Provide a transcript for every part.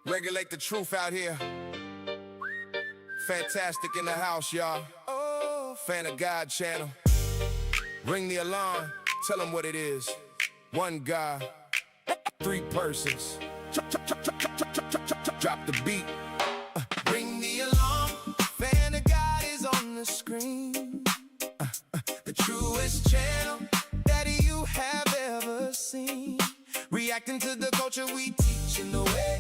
Regulate the truth out here. Fantastic in the house, y'all. Oh, Fan of God channel. Ring the alarm. Tell them what it is. One God, three persons. Drop the beat. Ring the alarm. Fan of God is on the screen. The truest channel that you have ever seen. Reacting to the culture we teach in the way.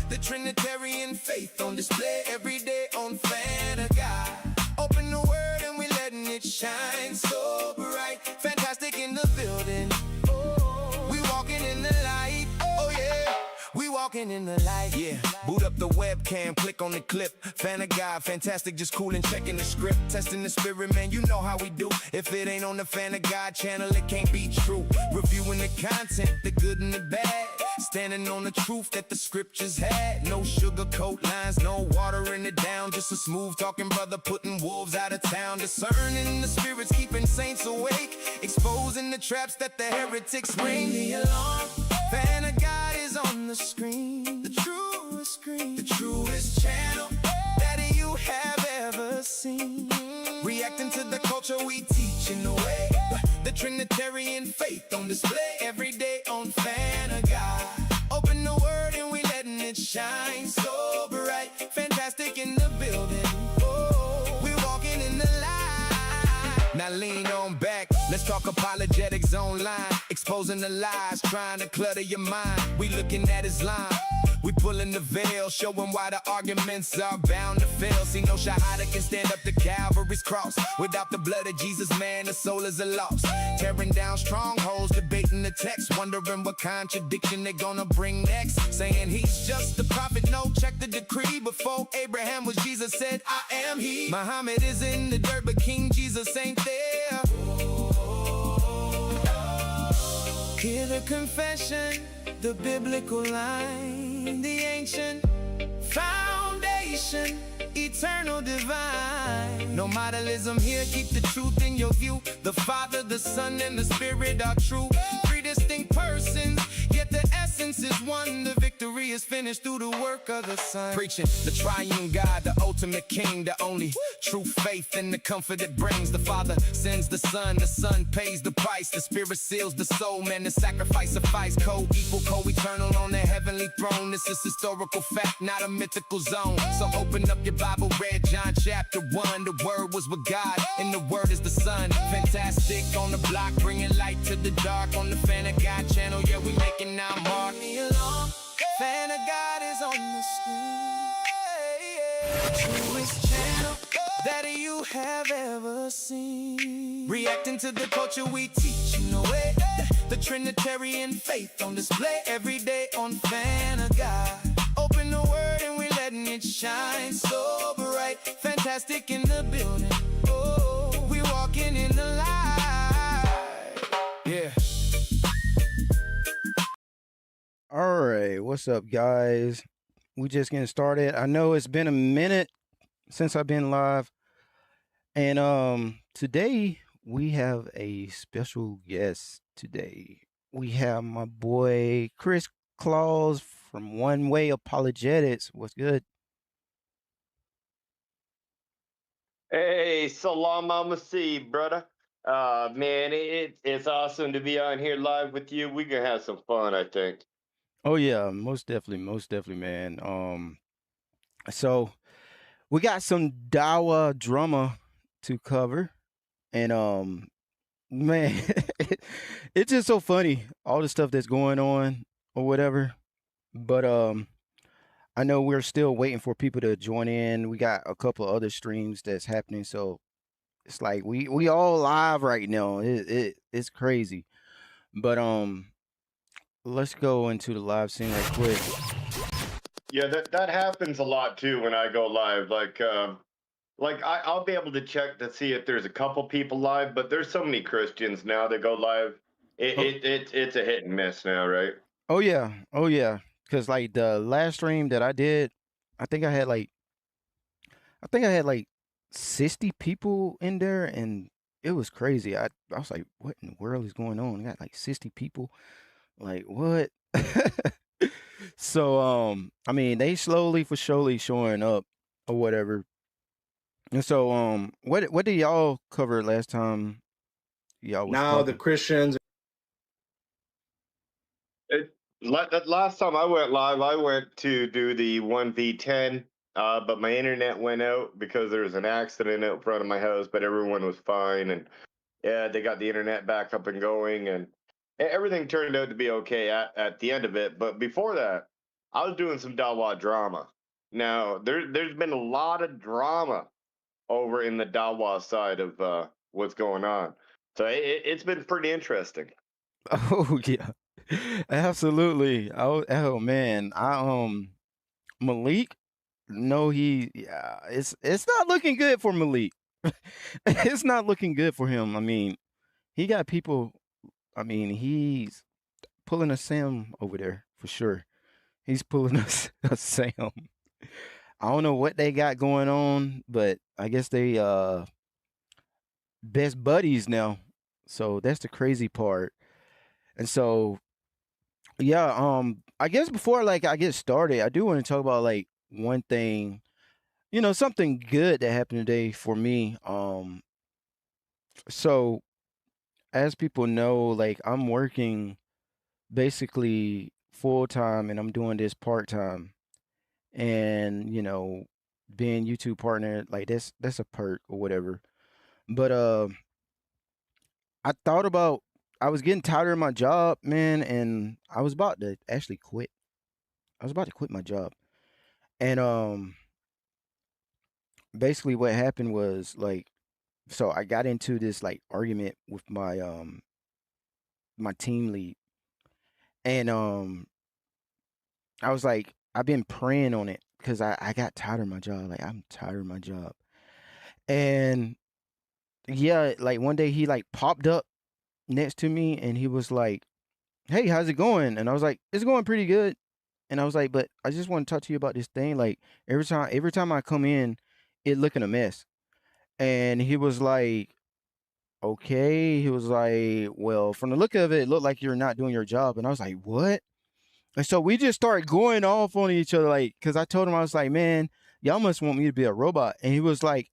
The Trinitarian faith on display every day on Fan of God. Open the word and we letting it shine so bright. Fantastic in the building. Oh, we walking in the light. Oh yeah, we walking in the light. Yeah, boot up the webcam, click on the clip. Fan of God, fantastic, just cool and checking the script. Testing the spirit, man, you know how we do. If it ain't on the Fan of God channel, it can't be true. Reviewing the content, the good and the bad. Standing on the truth that the scriptures had. No sugarcoat lines, no watering it down. Just a smooth talking brother putting wolves out of town. Discerning the spirits, keeping saints awake. Exposing the traps that the heretics ring the alarm. Fan of God is on the screen. The truest channel that you have ever seen. Reacting to the culture we teach in the way. The Trinitarian faith on display every day on Fan of God. Open the word and we letting it shine so bright. Fantastic in the building. Oh, we walking in the light. Now lean on back. Let's talk apologetics online. Exposing the lies, trying to clutter your mind. We looking at Islam. We pulling the veil, showing why the arguments are bound to fail. See, no Shahada can stand up to Calvary's cross. Without the blood of Jesus, man, the soul is a loss. Tearing down strongholds, debating the text. Wondering what contradiction they gonna bring next. Saying he's just the prophet, no, check the decree. Before Abraham was Jesus, said, I am he. Muhammad is in the dirt, but King Jesus ain't there. Hear the confession, the biblical line, the ancient foundation, eternal divine. No modalism here, keep the truth in your view. The Father, the Son, and the Spirit are true. Three distinct persons, yet the essence is one. The victory is finished through the work of the Son. Preaching the triune God, the ultimate King, the only true faith and the comfort it brings. The Father sends the Son pays the price. The Spirit seals the soul, man, the sacrifice suffice. Co-equal, co-eternal on their heavenly throne. This is historical fact, not a mythical zone. So open up your Bible, read John chapter 1. The Word was with God, and the Word is the Son. Fantastic on the block, bringing light to the dark. On the Fan of God channel, yeah, we making our mark. Fan of God is on the screen. Truest channel that you have ever seen. Reacting to the culture we teach in the way. The Trinitarian faith on display every day on Fan of God. Open the word and we letting it shine so bright. Fantastic in the building. Oh, we walking in the light. Yeah. All right, what's up, guys? We just getting started. I know it's been a minute since I've been live, and today we have a special guest. Today we have my boy Chris Claus from One Way Apologetics. What's good? Hey, salam alaikum, brother. Man, it's awesome to be on here live with you. We're gonna have some fun, I think. Oh yeah, most definitely, man. So we got some Dawah Drama to cover, and man, it's just so funny, all the stuff that's going on or whatever. But I know we're still waiting for people to join in. We got a couple of other streams that's happening, so it's like we all live right now. It's crazy. But let's go into the live scene right quick. Yeah, that happens a lot too when I go live. I'll be able to check to see if there's a couple people live, but there's so many Christians now that go live. It's a hit and miss now, right? Oh yeah. Because like the last stream that I did, I think I had like 60 people in there, and it was crazy. I was like, what in the world is going on? I got like 60 people. Like, what? So I mean, they slowly for surely showing up or whatever. And so what did y'all cover last time y'all was Now the talking? Christians. That last time I went live, I went to do the 1v10, but my internet went out because there was an accident out front of my house, but everyone was fine. And yeah, they got the internet back up and going, and everything turned out to be okay at the end of it. But before that, I was doing some Dawah drama. Now, there's been a lot of drama over in the Dawah side of what's going on. So it's been pretty interesting. Oh yeah. Absolutely. Oh man. Malik, no, yeah, it's not looking good for Malik. It's not looking good for him. I mean, he got people. I mean, he's pulling a Sam over there for sure. He's pulling us a Sam. I don't know what they got going on, but I guess they best buddies now. So that's the crazy part. And so yeah, I guess before like I get started, I do want to talk about like one thing, something good that happened today for me. So as people know, like I'm working basically full time and I'm doing this part time. And, being YouTube partner, like that's a perk or whatever. But I thought about I was getting tired of my job, man, and I was about to actually quit. I was about to quit my job. And basically what happened was like so I got into this like argument with my team lead. And I was like I've been praying on it because I got tired of my job. Like I'm tired of my job. And yeah, like one day he like popped up next to me and he was like, "Hey, how's it going?" And I was like, "It's going pretty good." And I was like, "But I just want to talk to you about this thing. Like every time I come in, it looking a mess." And he was like, "Okay." He was like, "Well, from the look of it, it looked like you're not doing your job." And I was like, "What?" And so we just started going off on each other, like, because I told him I was like, "Man, y'all must want me to be a robot." And he was like,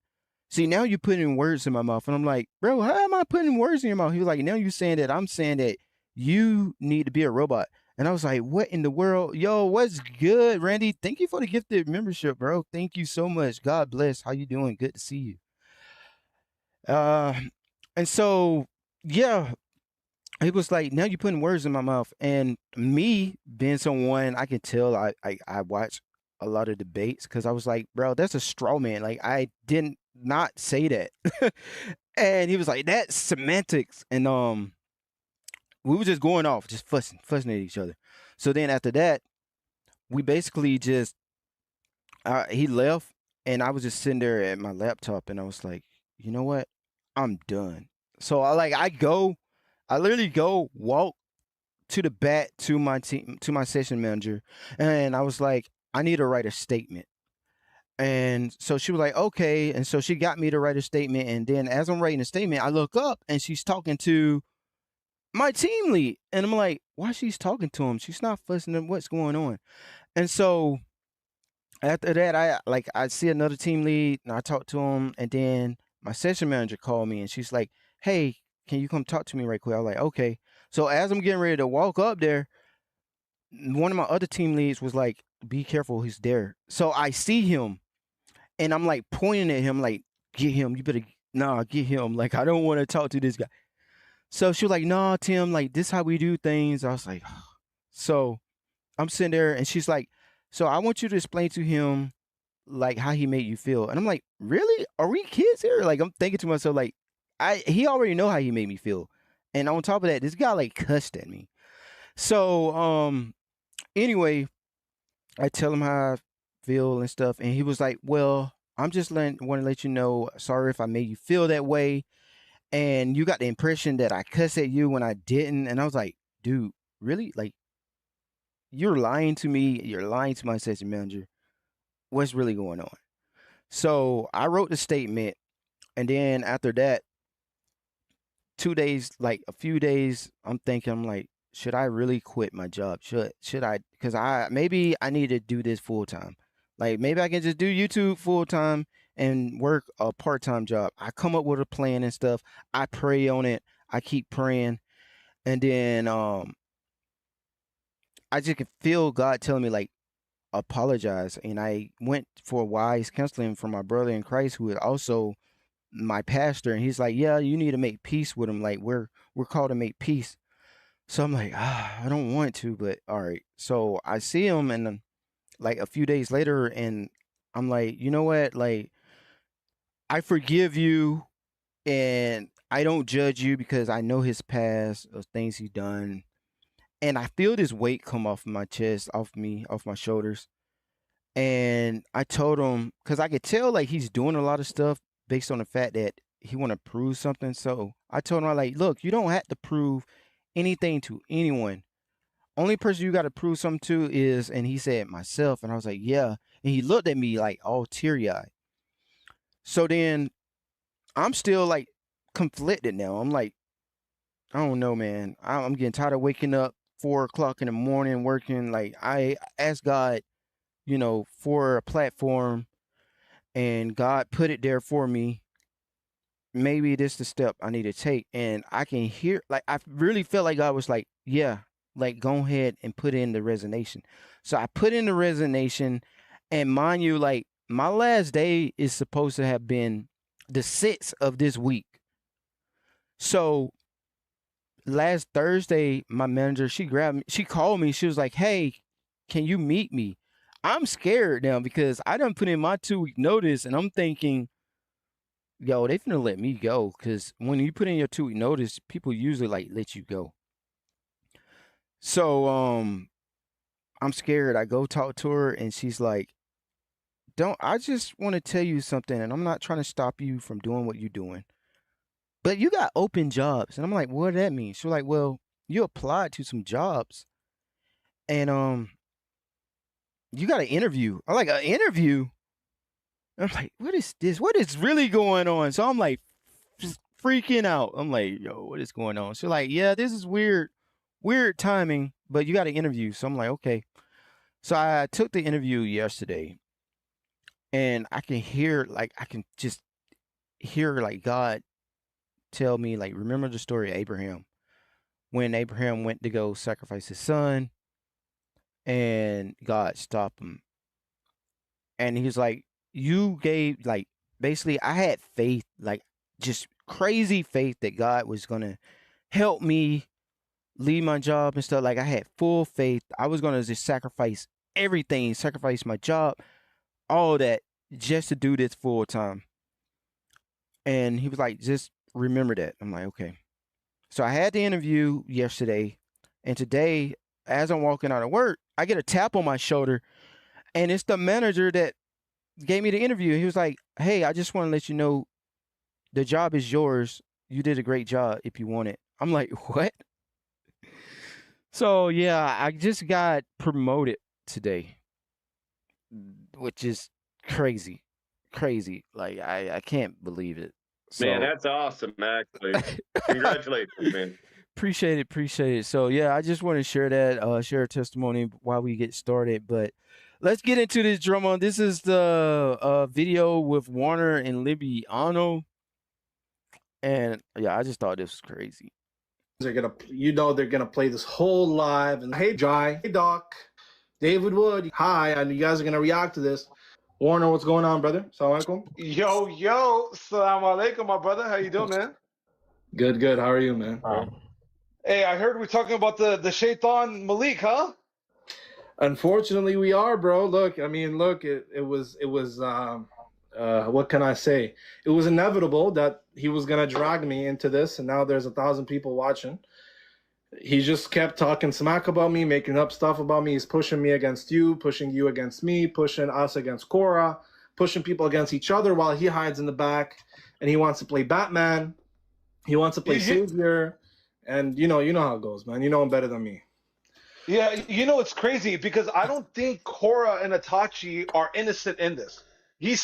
"See, now you putting words in my mouth." And I'm like, "Bro, how am I putting words in your mouth?" He was like, "Now you saying that I'm saying that you need to be a robot." And I was like, "What in the world? Yo, what's good, Randy? Thank you for the gifted membership, bro. Thank you so much. God bless. How you doing? Good to see you." Uh, and so, yeah, he was like, "Now you're putting words in my mouth." And me being someone I can tell I watch a lot of debates because I was like, "Bro, that's a straw man. Like I didn't not say that." And he was like, "That's semantics." And we were just going off, just fussing at each other. So then after that, we basically just he left and I was just sitting there at my laptop and I was like, "You know what? I'm done." So I literally go walk to the back to my team to my session manager and I was like, "I need to write a statement." And so she was like, "Okay." And so she got me to write a statement. And then as I'm writing a statement, I look up and she's talking to my team lead. And I'm like, why she's talking to him? She's not fussing him. What's going on? And so after that, I see another team lead and I talk to him. And then my session manager called me and she's like, "Hey, can you come talk to me right quick?" I was like, "Okay." So as I'm getting ready to walk up there, one of my other team leads was like, "Be careful, he's there." So I see him and I'm like pointing at him, like, "Get him, you better, nah, get him." Like, I don't want to talk to this guy. So she was like, "Nah, Tim, like, this how we do things." I was like, so I'm sitting there and she's like, "So I want you to explain to him like how he made you feel." And I'm like, "Really? Are we kids here?" Like, I'm thinking to myself, like, he already know how he made me feel. And on top of that, this guy like cussed at me. So, anyway, I tell him how I feel and stuff, and he was like, "Well, I'm just want to let you know. Sorry if I made you feel that way, and you got the impression that I cussed at you when I didn't." And I was like, "Dude, really? Like, you're lying to me. You're lying to my session manager. What's really going on?" So I wrote the statement, and then after that, 2 days, like a few days, I'm thinking, I'm like, should I really quit my job? Should I? Because maybe I need to do this full time. Like maybe I can just do YouTube full time and work a part time job. I come up with a plan and stuff. I pray on it. I keep praying, and then I just can feel God telling me like apologize. And I went for wise counseling from my brother in Christ, who is also my pastor, and he's like, yeah, you need to make peace with him. Like we're called to make peace. So I'm like, I don't want to, but all right. So I see him, and like a few days later, and I'm like, you know what? Like, I forgive you, and I don't judge you because I know his past of things he's done. And I feel this weight come off my chest, off me, off my shoulders. And I told him, because I could tell like he's doing a lot of stuff based on the fact that he want to prove something. So I told him, I like, look, you don't have to prove anything to anyone. Only person you got to prove something to is, and he said, myself. And I was like, yeah. And he looked at me like all teary eyed. So then I'm still like conflicted now. I'm like, I don't know, man. I'm getting tired of waking up 4 o'clock in the morning working. Like I asked God, for a platform, and God put it there for me. Maybe this is the step I need to take. And I can hear, like, I really felt like God was like, yeah, like go ahead and put in the resignation. So I put in the resignation, and mind you, like my last day is supposed to have been the 6th of this week. So last Thursday, my manager, she called me. She was like, hey, can you meet me? I'm scared now because I done put in my 2-week notice, and I'm thinking, yo, they finna let me go. Because when you put in your 2-week notice, people usually like let you go. So I'm scared. I go talk to her, and she's like, I just want to tell you something, and I'm not trying to stop you from doing what you're doing, but you got open jobs. And I'm like, what does that mean? She's like, well, you applied to some jobs, and you got an interview. I'm like, an interview? I'm like, what is this? What is really going on? So I'm like freaking out. I'm like, yo, what is going on? She's like, yeah, this is weird timing, but you got an interview. So I'm like, okay. So I took the interview yesterday, and I can just hear like God tell me, like, remember the story of Abraham, when Abraham went to go sacrifice his son, and God stopped him. And he was like, you gave, like, basically I had faith, like just crazy faith that God was going to help me leave my job and stuff. Like I had full faith. I was going to just sacrifice everything, sacrifice my job, all that, just to do this full time. And he was like, just remember that. I'm like, okay. So I had the interview yesterday, and today, as I'm walking out of work, I get a tap on my shoulder, and it's the manager that gave me the interview. He was like, hey, I just want to let you know the job is yours. You did a great job if you want it. I'm like, what? So yeah, I just got promoted today, which is crazy. Like I can't believe it. So, Man, that's awesome, actually. Congratulations, man. Appreciate it. So yeah, I just want to share that, share a testimony while we get started. But let's get into this drama. This is the video with Warner and Libiano. And yeah, I just thought this was crazy. They're gonna play this whole live, and hey Jai, hey Doc, David Wood, hi, and you guys are gonna react to this. Warner, what's going on, brother? Assalamu alaikum. Yo, salam alaikum, my brother. How you doing, man? Good. How are you, man? Hey, I heard we're talking about the Shaitan Malik, huh? Unfortunately, we are, bro. Look, it was what can I say? It was inevitable that he was gonna drag me into this, and now there's 1,000 people watching. He just kept talking smack about me, making up stuff about me. He's pushing me against you, pushing you against me, pushing us against Cora, pushing people against each other while he hides in the back, and he wants to play Batman. He wants to play Savior, and you know how it goes, man. You know him better than me. Yeah, it's crazy because I don't think Cora and Itachi are innocent in this. They've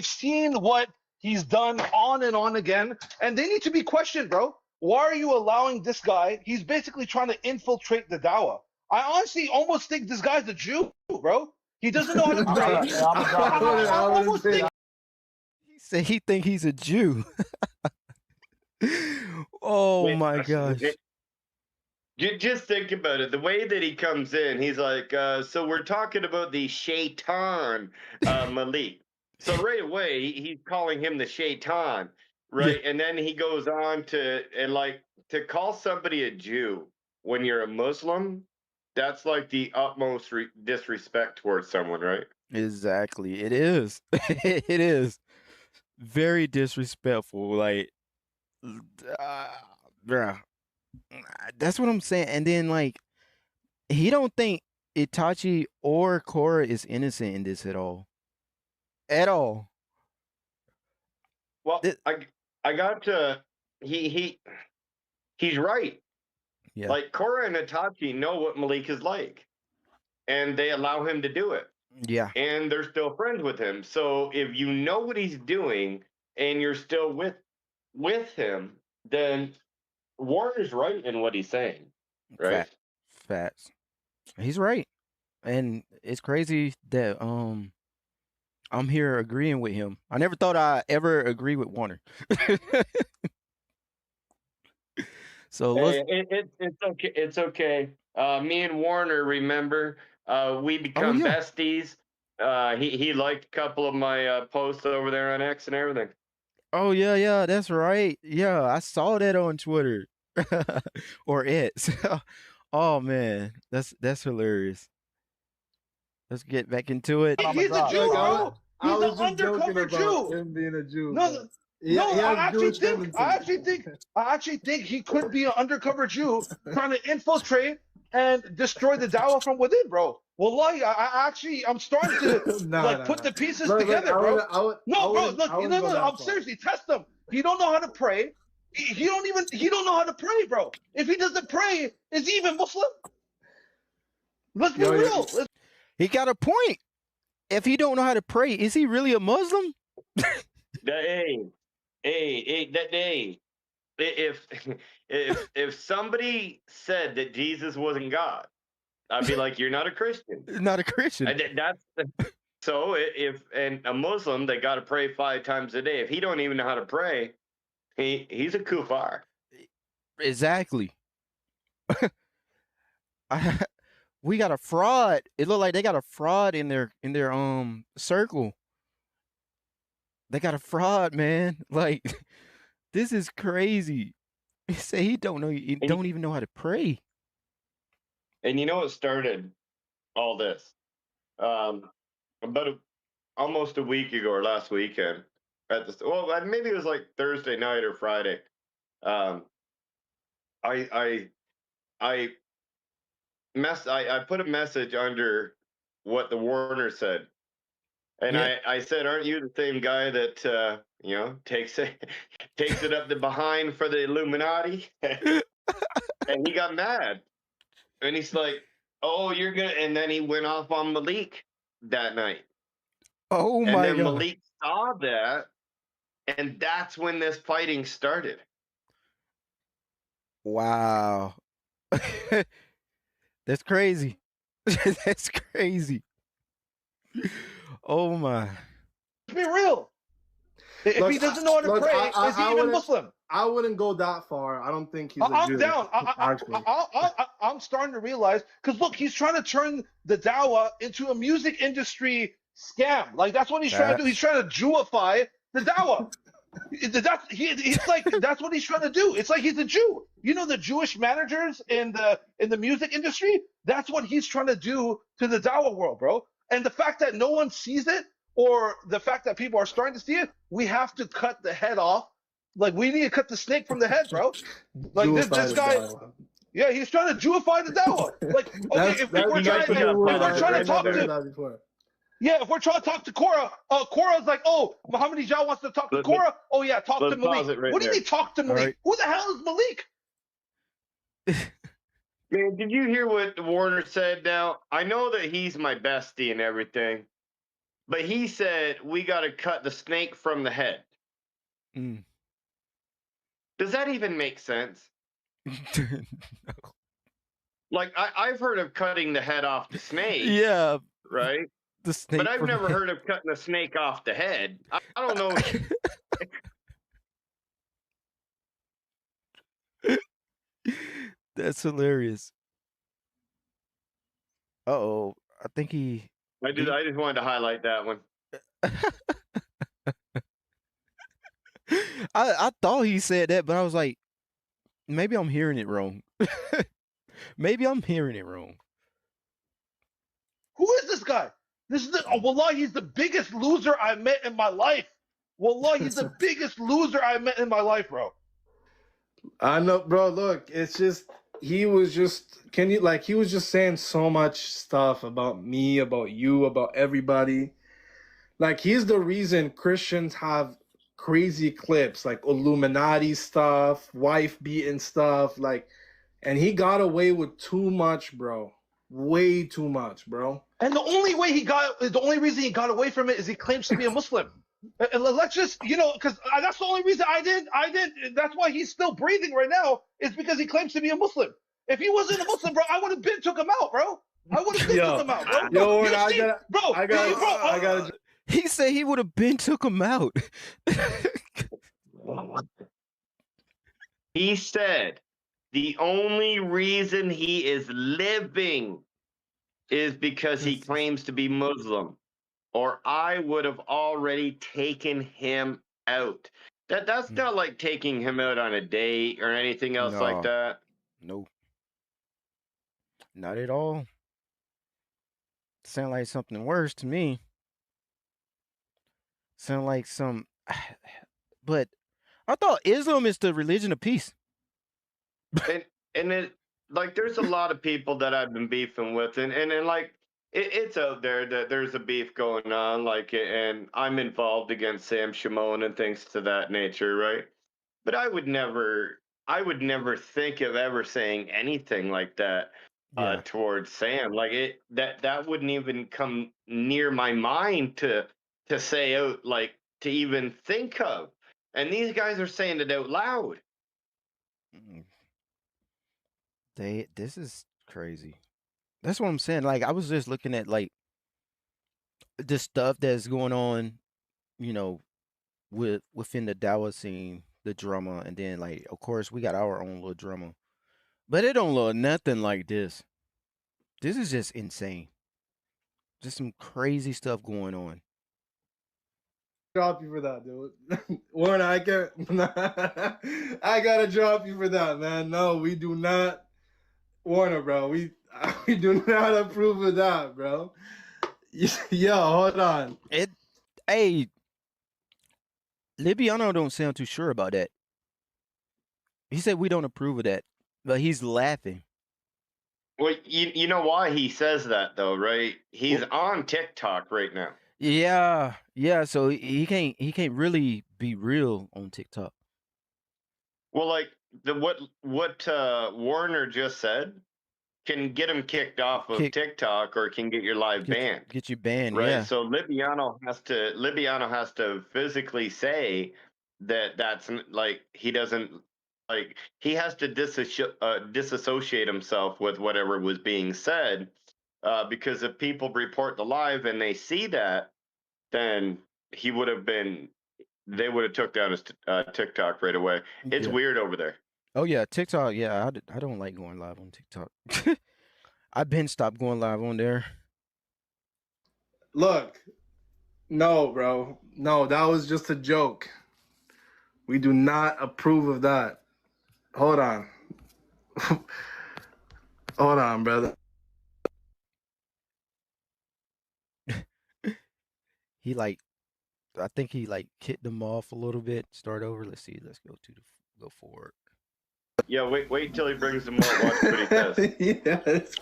seen what he's done on and on again, and they need to be questioned, bro. why are you allowing this guy? He's basically trying to infiltrate the Dawah. I honestly almost think this guy's a Jew, bro. He doesn't know how to pray. I'm gonna I almost say think He said he think he's a Jew. Oh Wait, my gosh. Just think about it. The way that he comes in, he's like, so we're talking about the Shaitan Malik. So right away, he's calling him the Shaitan, right? And then he goes on to, and like, to call somebody a Jew when you're a Muslim, that's like the utmost disrespect towards someone, right? Exactly. It is. It is very disrespectful. Like, bruh. That's what I'm saying. And then like he don't think Itachi or Korra is innocent in this at all. At all. Well, Th- I got to, he's right. Yeah. Like Korra and Itachi know what Malik is like, and they allow him to do it. Yeah. And they're still friends with him. So if you know what he's doing and you're still with him, then Warner's right in what he's saying, right? Facts. He's right. And it's crazy that I'm here agreeing with him. I never thought I'd ever agree with Warner. So let's It's okay. It's okay. Me and Warner, remember, we become yeah. besties. He liked a couple of my posts over there on X and everything. Oh yeah, that's right. Yeah, I saw that on Twitter. Or X. Oh man, that's hilarious. Let's get back into it. he's a Jew, bro. I He's was an just joking undercover about Jew. him being a Jew. No, but no, he has I Jewish tendencies. actually think he could be an undercover Jew trying to infiltrate and destroy the Dawah from within, bro. Wallahi, I'm starting to put the pieces together, bro. Bro, look, I'm seriously test him. He don't know how to pray. He don't know how to pray, bro. If he doesn't pray, is he even Muslim? Let's be real. He got a point. If he don't know how to pray, is he really a Muslim? If somebody said that Jesus wasn't God, I'd be like, you're not a Christian. Not a Christian. So if a Muslim, they got to pray 5 times a day. If he don't even know how to pray, he's a kufar. Exactly. We got a fraud. It looked like they got a fraud in their circle. They got a fraud, man. Like this is crazy. He say he don't even know how to pray. And you know what started all this? Almost a week ago or last weekend at maybe it was like Thursday night or Friday. I put a message under what the Warner said, and Yeah. I said, "Aren't you the same guy that takes it up the behind for the Illuminati?" And he got mad, and he's like, "Oh, you're gonna," and then he went off on Malik that night. Oh And my then god. Malik saw that, and that's when this fighting started. Wow. That's crazy. That's crazy. Oh my. Let's be real. If he doesn't know how to pray, is he even Muslim? I wouldn't go that far. I don't think he's a I'm Jew. down. I'm starting to realize because look, he's trying to turn the Dawah into a music industry scam. Like that's what he's trying to do. He's trying to Jewify the Dawah. It's like that's what he's trying to do. It's like he's a Jew. You know the Jewish managers in the music industry. That's what he's trying to do to the Dawah world, bro. And the fact that no one sees it, or the fact that people are starting to see it, we have to cut the head off. Like we need to cut the snake from the head, bro. Like this guy, yeah, he's trying to Jewify the Dawah. Like, okay, if we're trying to talk to, yeah, if we're trying to talk to Korra, Korra's like, oh, Muhammad Ijaz wants to talk to Korra. Oh yeah, talk to Malik. What do you mean talk to Malik? Who the hell is Malik? Man, did you hear what Warner said now? I know that he's my bestie and everything, but he said we got to cut the snake from the head. Mm. Does that even make sense? Like I've heard of cutting the head off the snake, Yeah, right? the snake But I've from never heard of cutting a snake off the head. I don't know. That's hilarious. Uh-oh. I think he I just wanted to highlight that one. I thought he said that, but I was like, maybe I'm hearing it wrong. Maybe I'm hearing it wrong. Who is this guy? This is Wallah, he's the biggest loser I met in my life. Wallah, he's the biggest loser I met in my life, bro. I know, bro. Look, it's just he was just he was just saying so much stuff about me, about you, about everybody. Like he's the reason Christians have crazy clips, like Illuminati stuff, wife beating stuff, like, and he got away with too much, bro. Way too much, bro. And the only reason he got away from it is he claims to be a Muslim. And let's just, because that's the only reason I did. That's why he's still breathing right now, is because he claims to be a Muslim. If he wasn't a Muslim, bro, I would have been took him out, bro. I would have been took him out, bro. Yo, I gotta. He said he would have been took him out. He said the only reason he is living is because he claims to be Muslim, or I would have already taken him out. That's not like taking him out on a date or anything else like that. Nope. Not at all. Sound like something worse to me. Sound like some, but I thought Islam is the religion of peace. And it, like, there's a lot of people that I've been beefing with, and like it's out there that there's a beef going on, like, and I'm involved against Sam Shimon and things to that nature, right? But I would never think of ever saying anything like that towards Sam. Like that wouldn't even come near my mind to say out, like, to even think of. And these guys are saying it out loud. This is crazy. That's what I'm saying. Like, I was just looking at, like, the stuff that's going on, within the Dawah scene, the drama, and then, like, of course we got our own little drama. But it don't look nothing like this. This is just insane. Just some crazy stuff going on. Drop you for that, dude. Warren, I gotta drop you for that, man. No, we do not, Warner, bro. We do not approve of that, bro. Yo, hold on. Hey, Libiano don't sound too sure about that. He said we don't approve of that, but he's laughing. Well, you know why he says that, though, right? He's on TikTok right now. Yeah. So he can't really be real on TikTok. Well, like what Warner just said can get him kicked off of TikTok, or can get your live banned. Get you banned, right? yeah. So Libiano has to physically say that's like he doesn't, like, he has to disassociate himself with whatever was being said, because if people report the live and they see that, then they would have took down his TikTok right away. It's weird over there. Oh yeah, TikTok. Yeah, I don't like going live on TikTok. I've been stopped going live on there. Look, no, bro. No, that was just a joke. We do not approve of that. Hold on. Hold on, brother. I think he kicked them off a little bit. Start over. Let's see. Let's go forward. Yeah, wait till he brings them more. Watch what he says. Yes,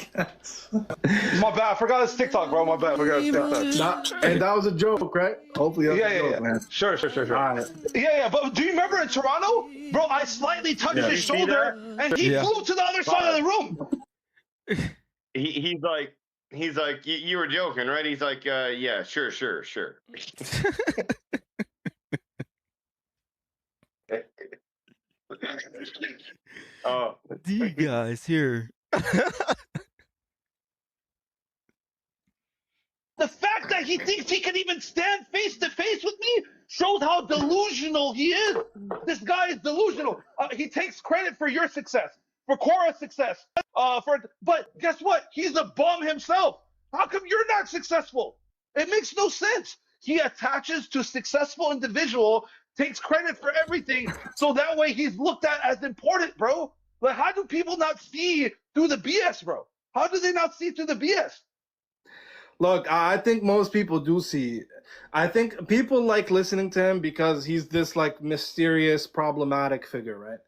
My bad. I forgot his TikTok, bro. My bad. I forgot his TikTok. And that was a joke, right? Hopefully that's a joke, man. Sure. All right. Yeah. But do you remember in Toronto, bro? I slightly touched his shoulder, and he flew to the other side of the room. He's like, you were joking, right? He's like, yeah, sure. Oh, You guys here. The fact that he thinks he can even stand face to face with me shows how delusional he is. This guy is delusional. He takes credit for your success, for Cora's success. But guess what? He's a bum himself. How come you're not successful? It makes no sense. He attaches to successful individual, takes credit for everything, so that way he's looked at as important, bro. Like, how do people not see through the BS, bro? How do they not see through the BS? Look, I think most people do see. I think people like listening to him because he's this like mysterious, problematic figure, right?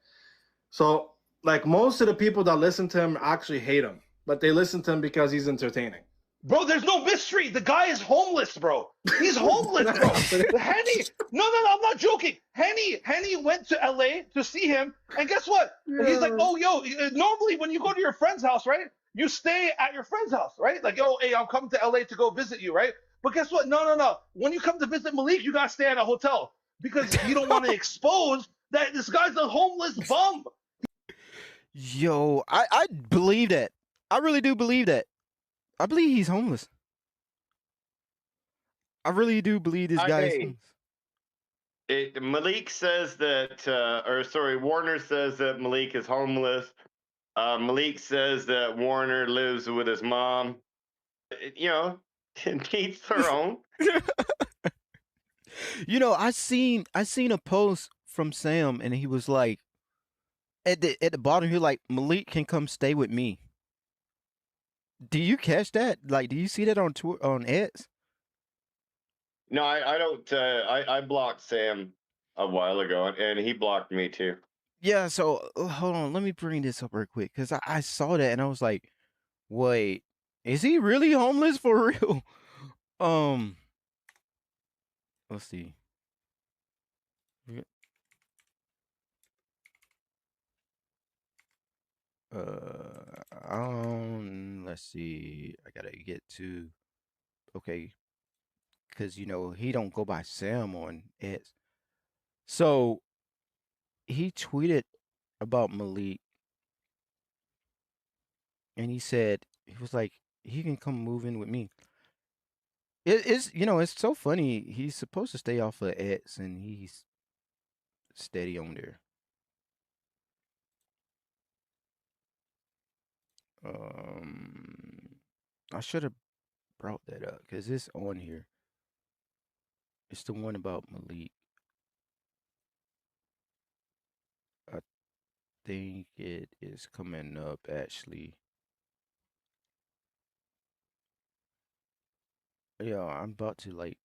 So, like most of the people that listen to him actually hate him, but they listen to him because he's entertaining. Bro, there's no mystery. The guy is homeless, bro. He's homeless, bro. Henny, no, I'm not joking. Henny went to LA to see him, and guess what? He's like, oh, yo, normally when you go to your friend's house, right? You stay at your friend's house, right? Like, yo, hey, I'm coming to LA to go visit you, right? But guess what? No. When you come to visit Malik, you gotta stay at a hotel because you don't want to expose that this guy's a homeless bum. Yo, I believe that. I really do believe that. I believe he's homeless. I really do believe this guy is homeless. Malik says that, Warner says that Malik is homeless. Malik says that Warner lives with his mom. You know, each their own. You know, I seen a post from Sam, and he was like, at the bottom, he was like, Malik can come stay with me. Do you catch that? Like, do you see that on X? No, I don't. I blocked Sam a while ago, and he blocked me too. Yeah, so hold on, let me bring this up real quick because I saw that and I was like, wait, is he really homeless for real? Let's see. Let's see. I gotta get to okay, because you know he don't go by Sam on X. So he tweeted about Malik, and he said he was like he can come move in with me. It's it's so funny. He's supposed to stay off of X, and he's steady on there. I should have brought that up because it's on here. It's the one about Malik. I think it is coming up actually. Yeah, I'm about to like.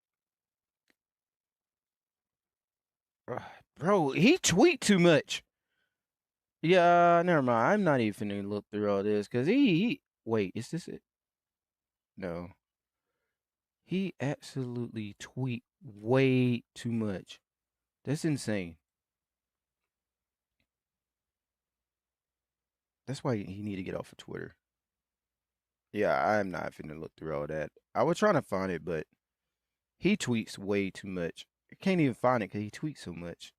Bro, he tweet too much. Yeah, never mind. I'm not even gonna look through all this because he wait, is this it? No. He absolutely tweet way too much. That's insane. That's why he need to get off of Twitter. Yeah, I'm not finna look through all that. I was trying to find it, but he tweets way too much. I can't even find it because he tweets so much.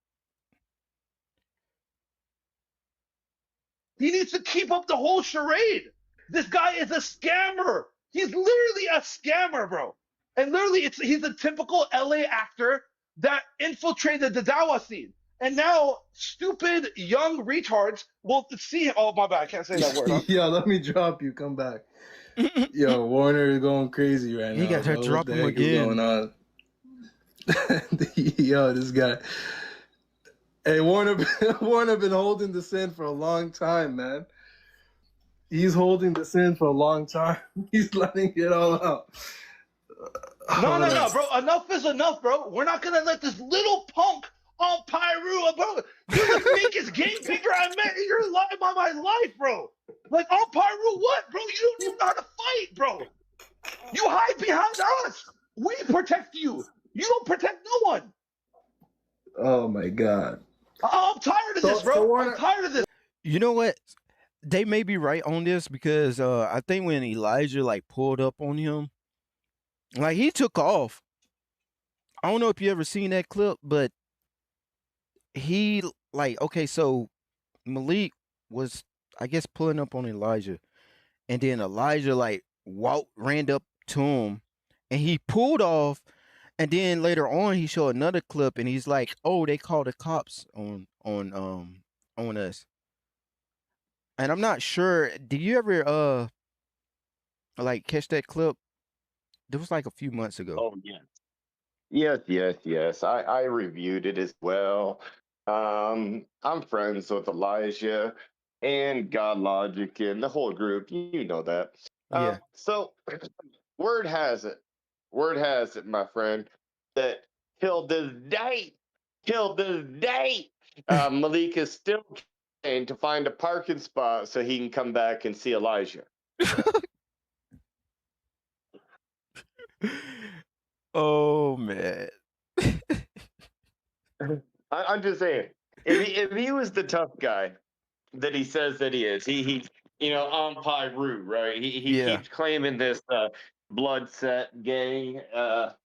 He needs to keep up the whole charade. This guy is a scammer. He's literally a scammer, bro. And literally, he's a typical LA actor that infiltrated the Dawah scene. And now, stupid young retards will see him. Oh, my bad. I can't say that word. Huh? Yo, let me drop you. Come back. Yo, Warner is going crazy right now. He got to drop him again. Going on? Yo, this guy. Hey, Warner been holding the sin for a long time, man. He's holding the sin for a long time. He's letting it all out. No, bro. Enough is enough, bro. We're not gonna let this little punk on Pyru, bro. You're the biggest game figure I met in your life, my life, bro. Like on Pyru, what, bro? You don't even know how to fight, bro. You hide behind us. We protect you. You don't protect no one. Oh my God. I'm tired of this, bro. I'm tired of this. You know what? They may be right on this because I think when Elijah like pulled up on him, like he took off. I don't know if you ever seen that clip, but he like okay, so Malik was, I guess, pulling up on Elijah, and then Elijah like ran up to him, and he pulled off. And then later on, he showed another clip, and he's like, "Oh, they called the cops on us." And I'm not sure. Did you ever like catch that clip? It was like a few months ago. Oh yes. Yes. I reviewed it as well. I'm friends with Elijah and God Logic and the whole group. You know that. Yeah. So word has it, my friend, that till this day, Malik is still trying to find a parking spot so he can come back and see Elijah. Oh man. I'm just saying, if he was the tough guy that he says that he is, he on Pyru, right? He Yeah. keeps claiming this blood set gang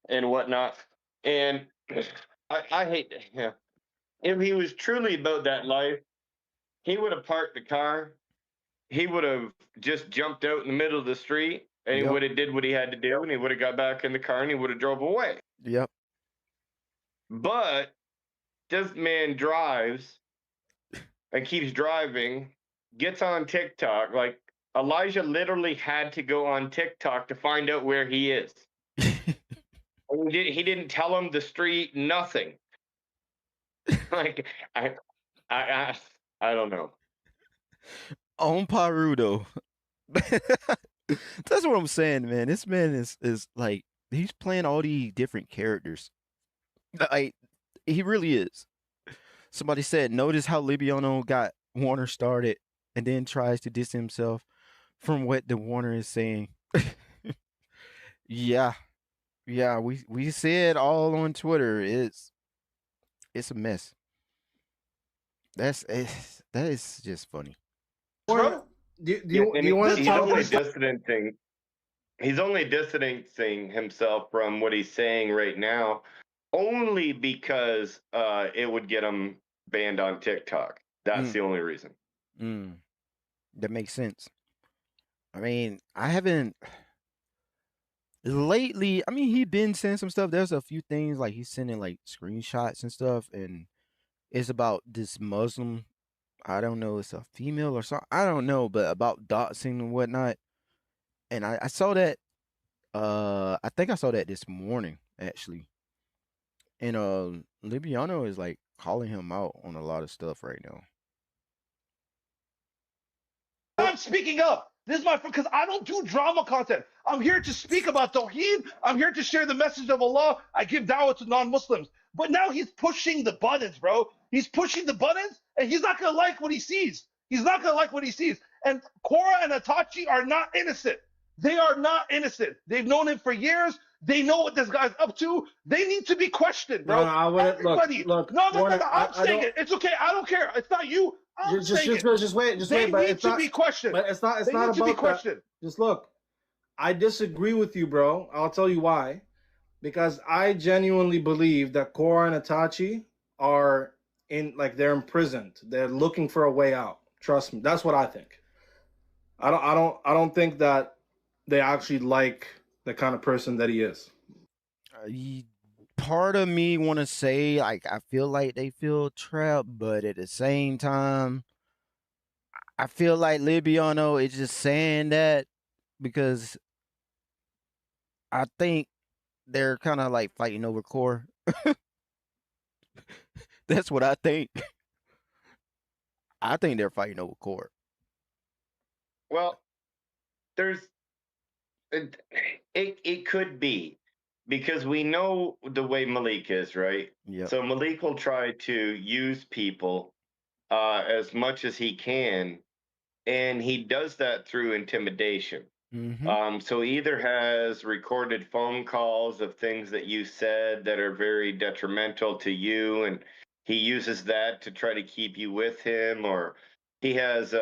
and whatnot, and I hate if he was truly about that life, he would have parked the car. He would have just jumped out in the middle of the street, and he Yep. would have did what he had to do, and he would have got back in the car, and he would have drove away. Yep. But this man drives and keeps driving, gets on TikTok. Like Elijah literally had to go on TikTok to find out where he is. He didn't tell him the street, nothing. Like I don't know. On Paru though. That's what I'm saying, man. This man is like he's playing all these different characters. Like he really is. Somebody said, notice how Libiano got Warner started and then tries to distance himself from what the Warner is saying. Yeah. Yeah, we said all on Twitter. It's a mess. That is just funny. Bro, do And you want to he's tell only us? distancing. He's only distancing himself from what he's saying right now, only because it would get him banned on TikTok. That's Mm, the only reason. that makes sense. I mean, I haven't lately. I mean, he been saying some stuff. There's a few things like he's sending like screenshots and stuff, and it's about this Muslim. I don't know, it's a female or something. I don't know, but about doxing and whatnot. And I saw that. I think I saw that this morning actually. And Libiano is like calling him out on a lot of stuff right now. I'm speaking up. This is my because I don't do drama content. I'm here to speak about Tawheed. I'm here to share the message of Allah. I give dawah to non-Muslims. But now he's pushing the buttons, bro. He's pushing the buttons, and he's not gonna like what he sees. He's not gonna like what he sees. And Cora and Itachi are not innocent. They are not innocent. They've known him for years. They know what this guy's up to. They need to be questioned, bro. No, I wouldn't. Everybody. Look, No. Warner, I'm I saying don't. it. It's okay. I don't care. It's not you. I'm saying it. Just wait, They but need it's to not. be questioned. But it's not. It's They not need to be about that. questioned. Just look. I disagree with you, bro. I'll tell you why. Because I genuinely believe that Korra and Itachi are they're imprisoned. They're looking for a way out. Trust me. That's what I think. I don't think that they actually like the kind of person that he is. Part of me want to say like I feel like they feel trapped, but at the same time, I feel like Libiano is just saying that because I think they're kind of like fighting over core. That's what I think. I think they're fighting over core. Well, there's it could be because we know the way Malik is, right? Yeah. So Malik will try to use people as much as he can, and he does that through intimidation. So he either has recorded phone calls of things that you said that are very detrimental to you, and he uses that to try to keep you with him, or he has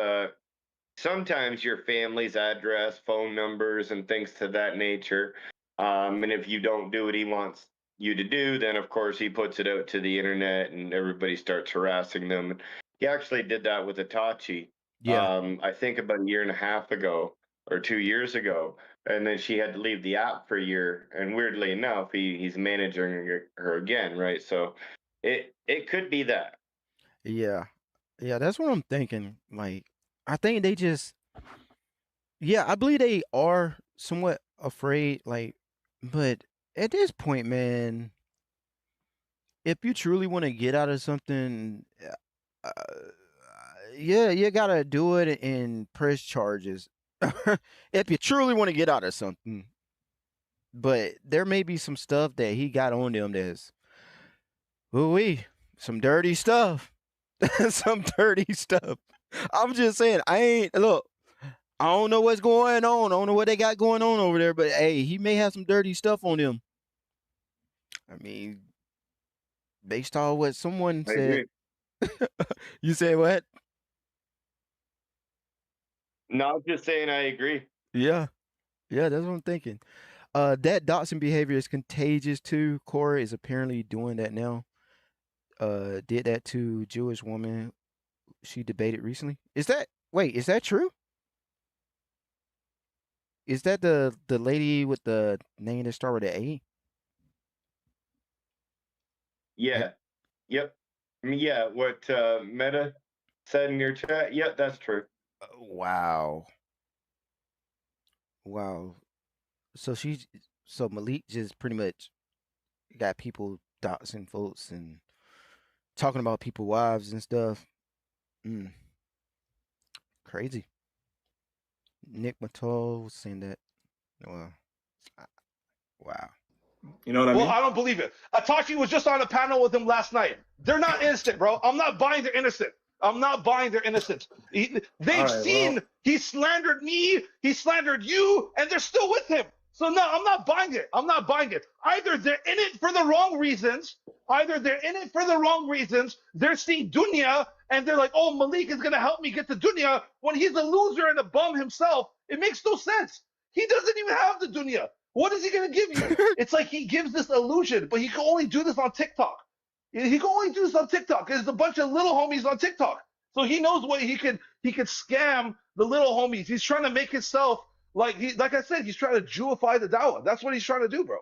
sometimes your family's address, phone numbers, and things to that nature. And if you don't do what he wants you to do, then of course he puts it out to the internet and everybody starts harassing them. He actually did that with Itachi. Yeah. I think about a year and a half ago or 2 years ago, and then she had to leave the app for a year. And weirdly enough, he's managing her again, right? So it could be that. Yeah. Yeah, that's what I'm thinking. Like, I think they just, yeah, I believe they are somewhat afraid, like, but at this point, man, if you truly want to get out of something, yeah, you gotta do it and press charges. If you truly want to get out of something, but there may be some stuff that he got on them that's, ooh, some dirty stuff, some dirty stuff. I'm just saying, I ain't look. I don't know what's going on. I don't know what they got going on over there, but hey, he may have some dirty stuff on him. I mean, based on what someone I said. agree. You say what? No, I'm just saying I agree. Yeah. Yeah, that's what I'm thinking. That Dotson behavior is contagious too. Cora is apparently doing that now. Did that to Jewish woman she debated recently. Is that true? Is that the lady with the name that start with an A? Eh, Yeah. Yep. Yeah. What Meta said in your chat. Yeah, that's true. Wow. Wow. So she so Malik just pretty much got people doxing folks and talking about people wives and stuff. Mm, crazy. Nick Mattel was saying that. Well, I- wow. You know what I Well, mean? I don't believe it. Atachi was just on a panel with him last night. They're not innocent, bro. I'm not buying they're innocent. I'm not buying their innocence. All They've right. seen Well, he slandered me, he slandered you, and they're still with him. So no, I'm not buying it. I'm not buying it. Either they're in it for the wrong reasons. Either they're in it for the wrong reasons. They're seeing dunya and they're like, oh, Malik is gonna help me get to dunya when he's a loser and a bum himself. It makes no sense. He doesn't even have the dunya. What is he gonna give you? It's like he gives this illusion, but he can only do this on TikTok. He can only do this on TikTok. There's a bunch of little homies on TikTok. So he knows what he could scam the little homies. He's trying to make himself like I said, he's trying to Jewify the Dawah. That's what he's trying to do, bro.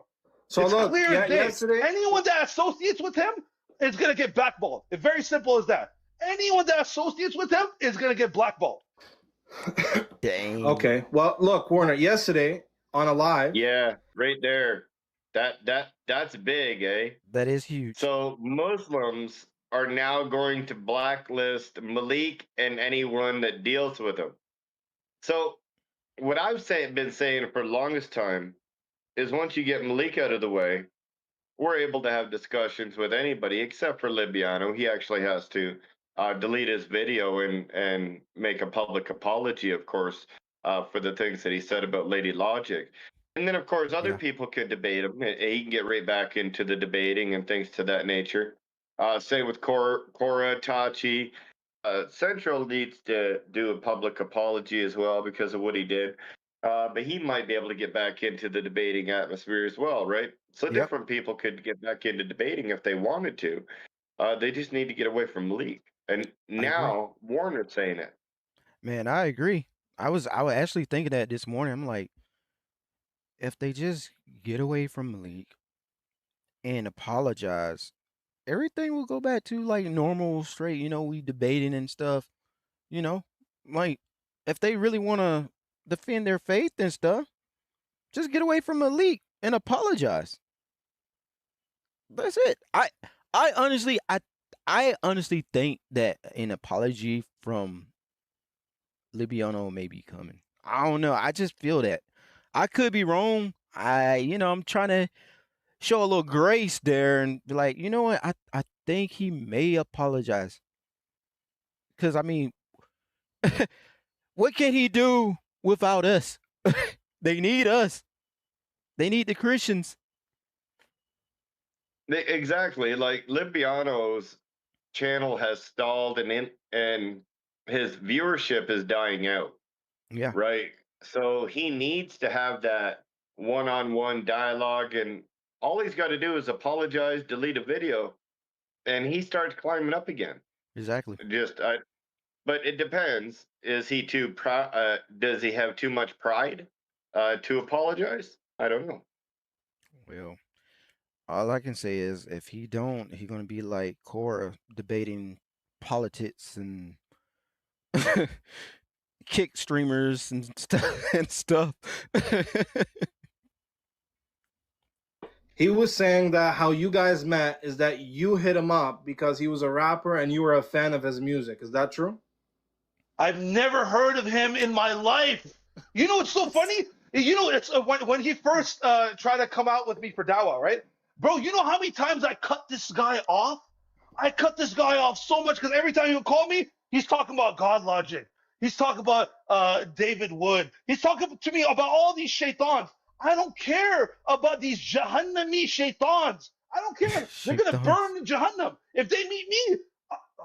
so It's look, clear yeah, as day. yesterday. Anyone that associates with him is gonna get blackballed. It's very simple as that. Anyone that associates with him is gonna get blackballed. Dang. Okay. Well, look, Warner, yesterday on a live. Yeah, right there. That's big, eh? That is huge. So Muslims are now going to blacklist Malik and anyone that deals with him. So what been saying for the longest time is once you get Malik out of the way, we're able to have discussions with anybody except for Libiano. He actually has to delete his video and make a public apology, of course, for the things that he said about Lady Logic. And then, of course, other Yeah. people could debate him. He can get right back into the debating and things to that nature. Same with Cora Tachi. Central needs to do a public apology as well because of what he did. But he might be able to get back into the debating atmosphere as well, right? So Yep. different people could get back into debating if they wanted to. They just need to get away from Malik. And I agree. now Warner's saying it. Man, I agree. I was actually thinking that this morning. I'm like, if they just get away from Malik and apologize, everything will go back to like normal, straight, we debating and stuff, you know? Like, if they really want to defend their faith and stuff, just get away from Malik and apologize. That's it. I honestly I honestly think that an apology from Libiano may be coming. I don't know. I just feel that. I could be wrong. I'm trying to show a little grace there and be like, you know what? I think he may apologize. Cause I mean, what can he do without us? They need us. They need the Christians. Exactly. Like Libiano's channel has stalled and his viewership is dying out. Yeah. Right. So he needs to have that one-on-one dialogue, and all he's got to do is apologize, delete a video, and he starts climbing up again. Exactly. Just but it depends. Is he too proud? Does he have too much pride to apologize? I don't know. Well, all I can say is if he don't, he gonna be like Cora debating politics and kick streamers and stuff and stuff. He was saying that how you guys met is that you hit him up because he was a rapper and you were a fan of his music. Is that true? I've never heard of him in my life. You know what's so funny? You know, it's when he first tried to come out with me for Dawah, right? Bro, you know how many times I cut this guy off? I cut this guy off so much because every time he would call me, he's talking about God Logic. He's talking about David Wood. He's talking to me about all these shaitans. I don't care about these Jahannami shaitans. I don't care. They're going to Shaitans. burn in Jahannam. If they meet me,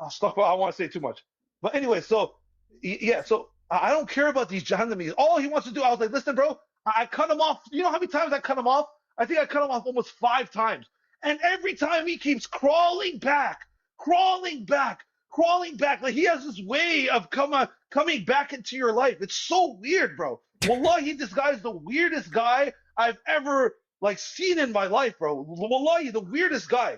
stop. I don't want to say too much. But anyway, so yeah, so I don't care about these Jahannamis. All he wants to do, I was like, listen, bro, I cut him off. You know how many times I cut him off? I think I cut him off almost 5 times. And every time he keeps crawling back, crawling back, crawling back. Like he has this way of coming back into your life. It's so weird, bro. Wallahi, this guy is the weirdest guy I've ever like seen in my life, bro. Wallahi, the weirdest guy.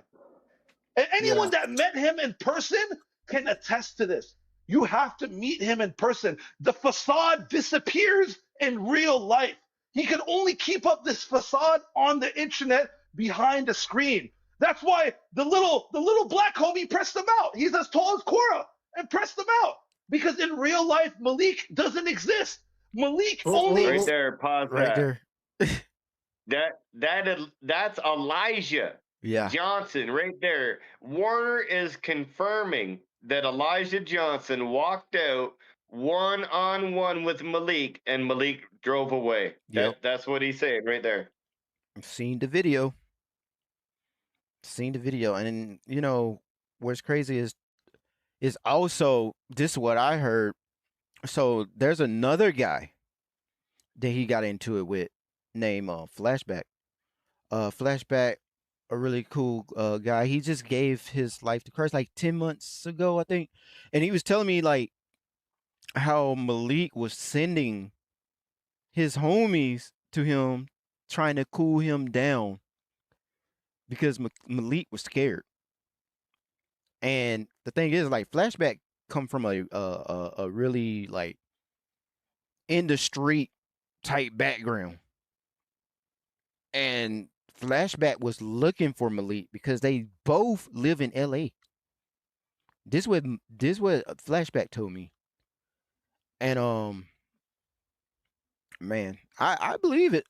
And anyone that met him in person can attest to this. You have to meet him in person. The facade disappears in real life. He can only keep up this facade on the internet behind a screen. That's why the little black homie pressed him out. He's as tall as Cora and pressed him out. Because in real life, Malik doesn't exist. Malik only Right there, pause Right that. there. That's Elijah Yeah. Johnson right there. Warner is confirming that Elijah Johnson walked out one-on-one with Malik, and Malik drove away. Yep. That's what he's saying right there. I've seen the video. And you know what's crazy is also this is what I heard. So there's another guy that he got into it with named Flashback. Flashback, a really cool guy. He just gave his life to Christ like 10 months ago, I think. And he was telling me like how Malik was sending his homies to him trying to cool him down because Malik was scared. And the thing is, like, Flashback come from a really like in the street type background, and Flashback was looking for Malik because they both live in L.A. This what Flashback told me, and man, I believe it.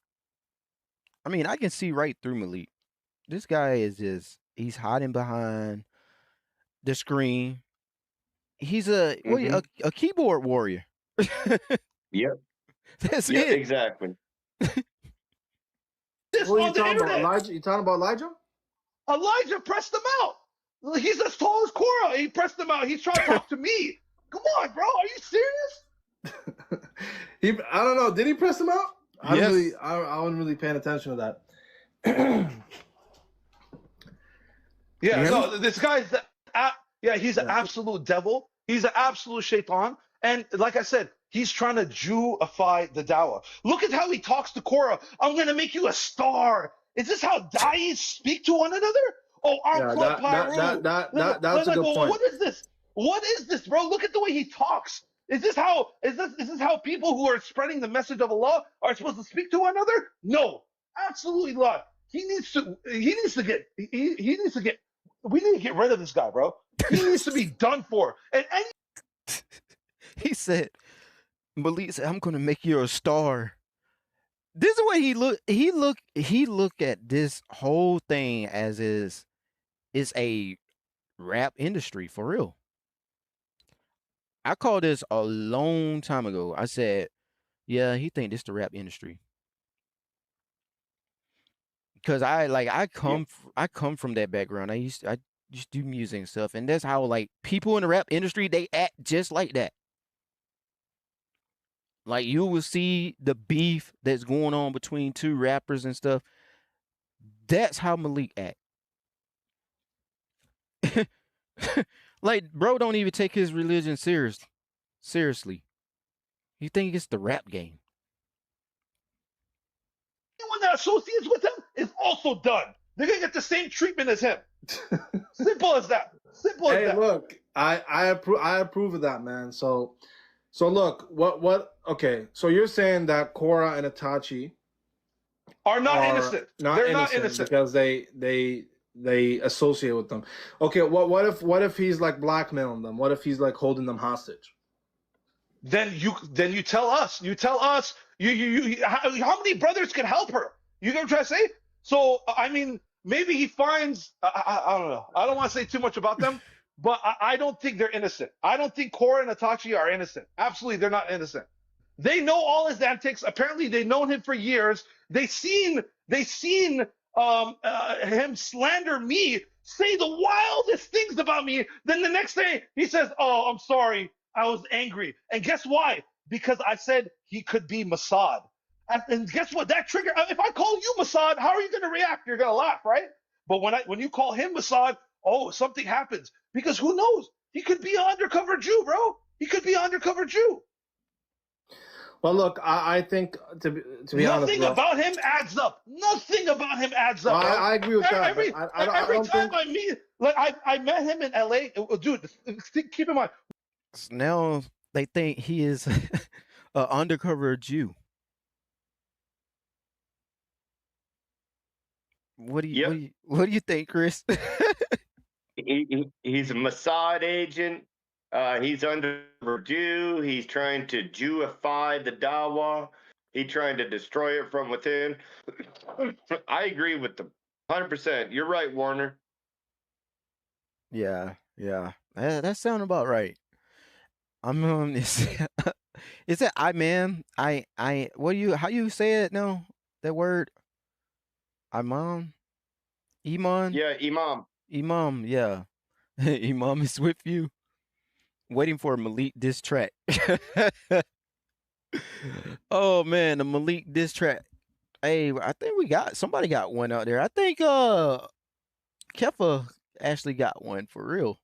I mean, I can see right through Malik. This guy is he's hiding behind the screen. He's a keyboard warrior. Yep. That's Yeah, it. exactly. this What are you on the talking about? internet. Elijah? You talking about Elijah? Elijah pressed him out. He's as tall as Cora. He pressed him out. He's trying to talk to me. Come on, bro. Are you serious? I don't know. Did he press him out? Yes. I wasn't really paying attention to that. Yeah, Yeah. no, this guy's he's an absolute devil. He's an absolute shaitan. And like I said, he's trying to Jewify the Dawah. Look at how he talks to Cora. I'm going to make you a star. Is this how dais speak to one another? Oh, our club Pyru. That's a good point. What is this? What is this, bro? Look at the way he talks. Is this how people who are spreading the message of Allah are supposed to speak to one another? No, absolutely not. We need to get rid of this guy, bro. He needs to be done for. And He said, Malik said, I'm gonna make you a star. This is what he look at this whole thing as is a rap industry for real. I called this a long time ago. I said, yeah, he think this the rap industry. Because I come from that background. I used to do music and stuff, and that's how like people in the rap industry they act just like that. Like you will see the beef that's going on between two rappers and stuff. That's how Malik act. Like, bro, don't even take his religion seriously. You think it's the rap game? Anyone that associates with him is also done. They're gonna get the same treatment as him. Simple as that. Simple as Hey, that. look, I approve of that, man. So look, what? Okay, so you're saying that Cora and Itachi Are not are innocent. not They're innocent not innocent. because they associate with them. Okay, what if he's like blackmailing them? What if he's like holding them hostage? Then you tell us. You tell us. How many brothers can help her? You get what I'm trying to say? So I mean, maybe he finds. I don't know. I don't want to say too much about them, but I don't think they're innocent. I don't think Korra and Itachi are innocent. Absolutely, they're not innocent. They know all his antics. Apparently, they've known him for years. They seen him slander me, say the wildest things about me. Then the next day he says, "Oh, I'm sorry. I was angry." And guess why? Because I said he could be Mossad. And guess what? That trigger. If I call you Mossad, how are you going to react? You're going to laugh, right? But when you call him Mossad, oh, something happens. Because who knows? He could be an undercover Jew, bro. He could be an undercover Jew. Well, look, I think to be honest, Nothing bro, about him adds up. Nothing about him adds well, up. Bro. I agree with that. Every But I every don't time think. I meet, like I met him in L.A. Dude, keep in mind, Now they think he is an undercover Jew. What do you Yep. what do you think, Chris? He's a Mossad agent. He's under Jew. He's trying to Jewify the Dawah. He's trying to destroy it from within. I agree with them 100%. You're right, Warner. Yeah, yeah. That sound about right. I'm is it I man? I what do you how you say it now? That word? Imam? Iman? Yeah, Imam. Imam, yeah. Imam is with you. Waiting for a Malik diss track. Oh man, the Malik diss track. Hey, I think somebody got one out there. I think Kefa actually got one for real.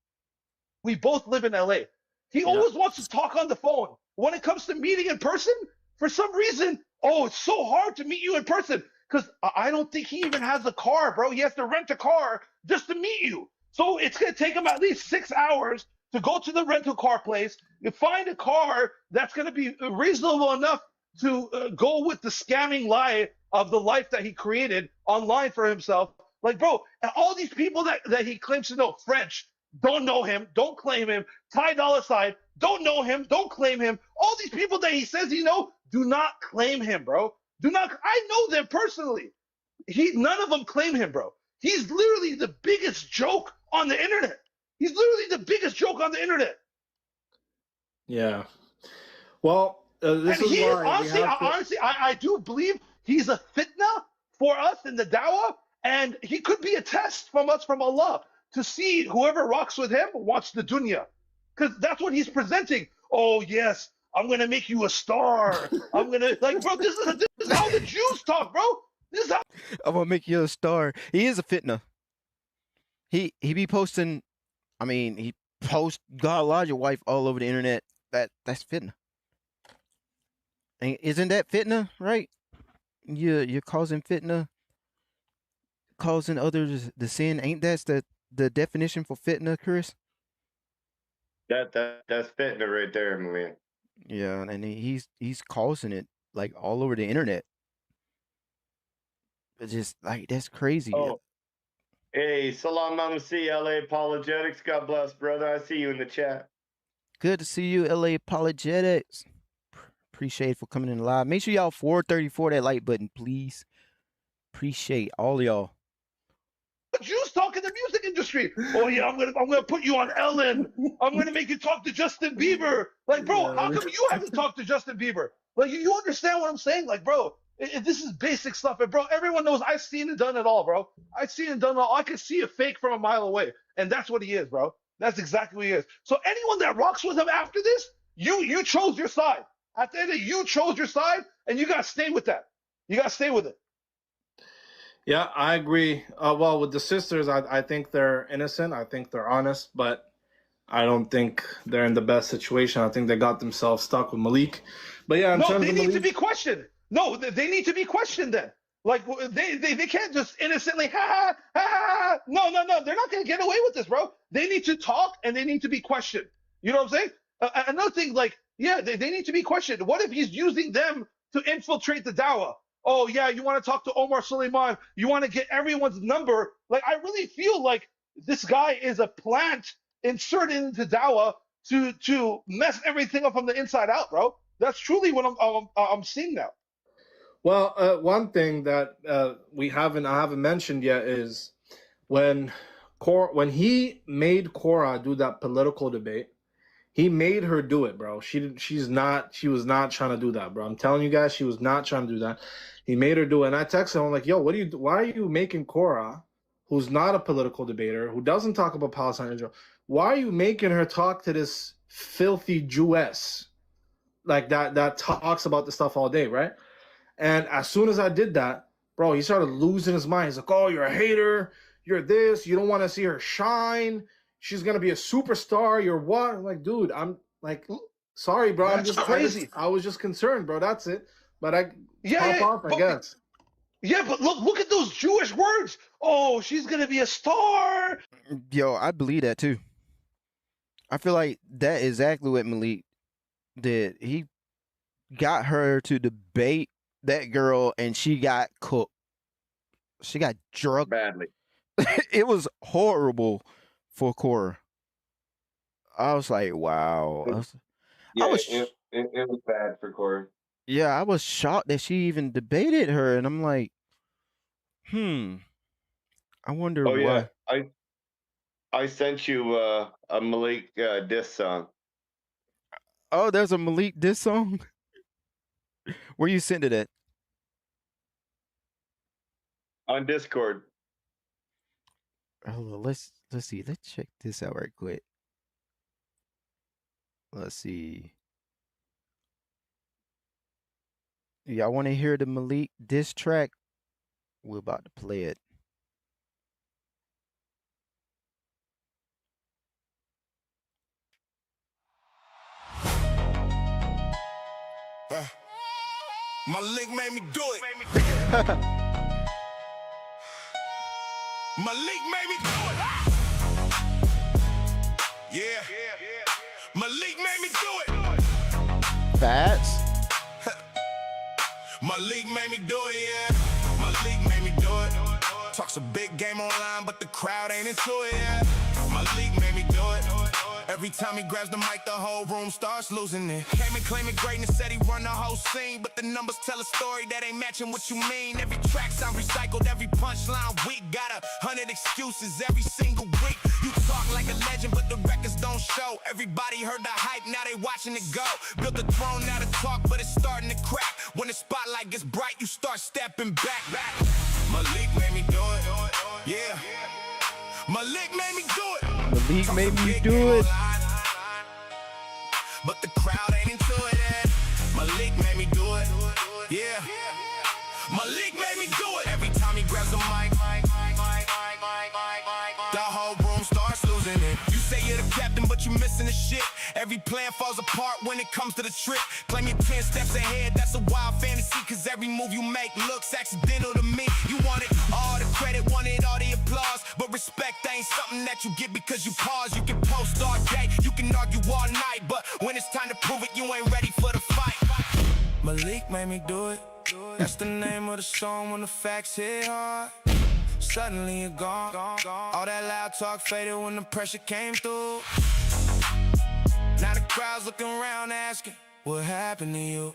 we both live in L.A. He Yeah. always wants to talk on the phone. When it comes to meeting in person, for some reason, oh, it's so hard to meet you in person. Because I don't think he even has a car, bro. He has to rent a car just to meet you. So it's going to take him at least 6 hours to go to the rental car place and find a car that's going to be reasonable enough to go with the scamming lie of the life that he created online for himself. Like, bro, and all these people that he claims to know French don't know him, don't claim him. Ty Dolla Sign don't know him, don't claim him. All these people that he says he know do not claim him, bro. Do not. I know them personally. None of them claim him, bro. He's literally the biggest joke on the internet. He's literally the biggest joke on the internet. Yeah. Well, this And is he is why we have to. honestly, I do believe he's a fitna for us in the dawah, and he could be a test from us from Allah to see whoever rocks with him wants the dunya, because that's what he's presenting. Oh yes, I'm gonna make you a star. I'm gonna like, bro. This is how the Jews talk, bro. This is how. I'm gonna make you a star. He is a fitna. He be posting. I mean, he posts God Lodge wife all over the internet. That's fitna. And isn't that fitna, right? You're causing fitna, causing others the sin. Ain't that the definition for fitna, Chris? That's fitting it right there, man. Yeah, and he's causing it like all over the internet. It's just like that's crazy. Oh, hey, Salam Mamasi, LA Apologetics. God bless, brother. I see you in the chat. Good to see you, LA Apologetics. Appreciate for coming in live. Make sure y'all 434 that like button, please. Appreciate all y'all. Jews talk in the music industry. Oh yeah, I'm gonna put you on Ellen. I'm gonna make you talk to Justin Bieber. Like, bro, how come you haven't talked to Justin Bieber? Like, you understand what I'm saying? Like, bro, this is basic stuff. And bro, everyone knows I've seen and done it all, bro. I've seen and done it all. I can see a fake from a mile away, and that's what he is, bro. That's exactly what he is. So anyone that rocks with him after this, you chose your side. At the end of it, you chose your side, and you gotta stay with that. You gotta stay with it. Yeah, I agree. Well, with the sisters, I think they're innocent. I think they're honest, but I don't think they're in the best situation. I think they got themselves stuck with Malik. But yeah, in No, terms they of need to Malik, be questioned. No, they need to be questioned then. Like they can't just innocently ha ha ha ha. No. They're not gonna get away with this, bro. They need to talk and they need to be questioned. You know what I'm saying? Another thing, like, yeah, they need to be questioned. What if he's using them to infiltrate the Dawah? Oh yeah, you want to talk to Omar Suleiman? You want to get everyone's number? Like, I really feel like this guy is a plant inserted into Dawah to mess everything up from the inside out, bro. That's truly what I'm seeing now. well, one thing that I haven't mentioned yet is when when he made Cora do that political debate, he made her do it, bro. She was not trying to do that, bro. I'm telling you guys, she was not trying to do that. He made her do it. And I texted him, I'm like, yo, why are you making Cora, who's not a political debater, who doesn't talk about Palestine and Israel, why are you making her talk to this filthy Jewess like that talks about this stuff all day, right? And as soon as I did that, bro, he started losing his mind. He's like, oh, you're a hater. You're this. You don't want to see her shine. She's going to be a superstar. You're what? I'm like, dude, I'm like, sorry, bro. That's crazy. I was just concerned, bro. That's it. But I Yeah, pop off, I guess. yeah, but look at those Jewish words. Oh, she's gonna be a star. Yo, I believe that too. I feel like that is exactly what Malik did. He got her to debate that girl, and she got cooked. She got drugged. Badly. It was horrible for Cora. I was like, wow. Yeah, was- it was bad for Corey. Yeah, I was shocked that she even debated her, and I'm like, I wonder Oh why. yeah, I sent you a Malik diss song. Oh, there's a Malik diss song. Where you sent it at? On Discord. Oh, let's see. Let's check this out right quick. Let's see. Y'all want to hear the Malik diss track? We're about to play it. Malik made me do it. Malik made me do it. Yeah. Malik made me do it. Fats. Malik made me do it, yeah. Malik made me do it. Talks a big game online, but the crowd ain't into it, yeah. Malik made me do it. Every time he grabs the mic, the whole room starts losing it. Came and claiming greatness, said he run the whole scene, but the numbers tell a story that ain't matching what you mean. Every track sound recycled, every punchline weak. Got 100 excuses every single week. You talk like a legend, but the records don't show. Everybody heard the hype, now they watching it go. Built a throne, now to talk, but it's starting to crack. When the spotlight gets bright, you start stepping back. Malik made me do it. Yeah. Malik made me do it. Malik made me do it. But the crowd ain't into it. Malik made me do it. Yeah. Malik made me do it. Every time he grabs the mic, the whole room starts losing it. You say you're the captain, but you missing the shit. Every plan falls apart when it comes to the trick. Claim you're 10 steps ahead, that's a wild fantasy. Cause every move you make looks accidental to me. You wanted all the credit, wanted all the applause. But respect ain't something that you get because you pause. You can post all day, you can argue all night. But when it's time to prove it, you ain't ready for the fight. Malik made me do it. That's the name of the song when the facts hit hard. Suddenly you're gone. All that loud talk faded when the pressure came through. Now the crowd's looking around asking, what happened to you?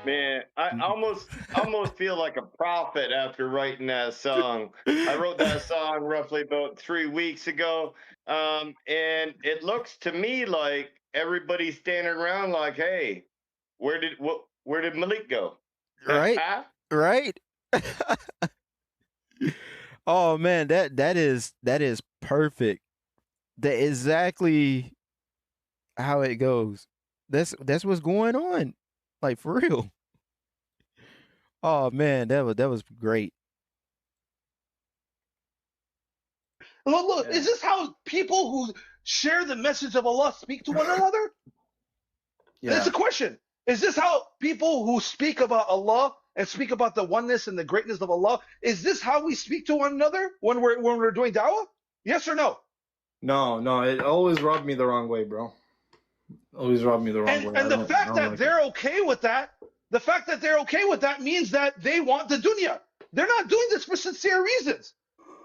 Man, I almost feel like a prophet after writing that song. I wrote that song roughly about 3 weeks ago. And it looks to me like everybody's standing around like, hey, where did Malik go? Right? Right? Oh man, that is perfect. That exactly how it goes. That's what's going on. Like for real. Oh man, that was great. Look, Yeah. is this how people who share the message of Allah speak to one another? It's Yeah. a question. Is this how people who speak about Allah and speak about the oneness and the greatness of Allah, is this how we speak to one another when we're doing dawah? Yes or no? No, it always rubbed me the wrong way, bro. Always rubbed me the wrong way. And the I fact don't that like it. they're okay with that, the fact that they're okay with that means that they want the dunya. They're not doing this for sincere reasons.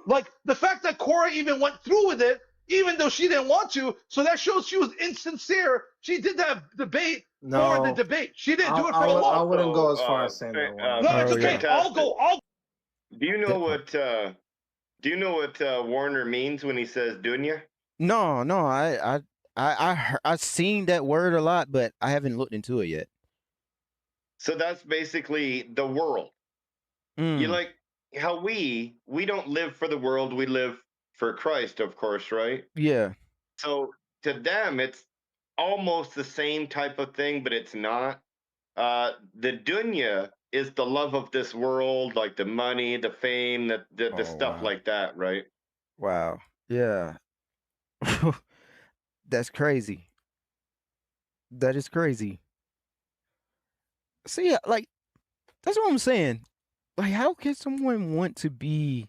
Like the fact that Cora even went through with it, even though she didn't want to, so that shows she was insincere. She did that debate for the No, debate. She didn't do it for I Allah. wouldn't go as far Also, as saying that one. No, it's Oh okay. yeah. I'll fantastic. go. I'll Do you know That- what? Do you know what Warner means when he says dunya? No, no, I've seen that word a lot, but I haven't looked into it yet. So that's basically the world. You Mm, like how we don't live for the world, we live for Christ, of course, right? yeah. So to them, it's almost the same type of thing, but it's not. The dunya is the love of this world, like the money, the fame, the Oh stuff wow. like that, right? Wow. Yeah. That's crazy. That is crazy. See, like that's what I'm saying. Like, how can someone want to be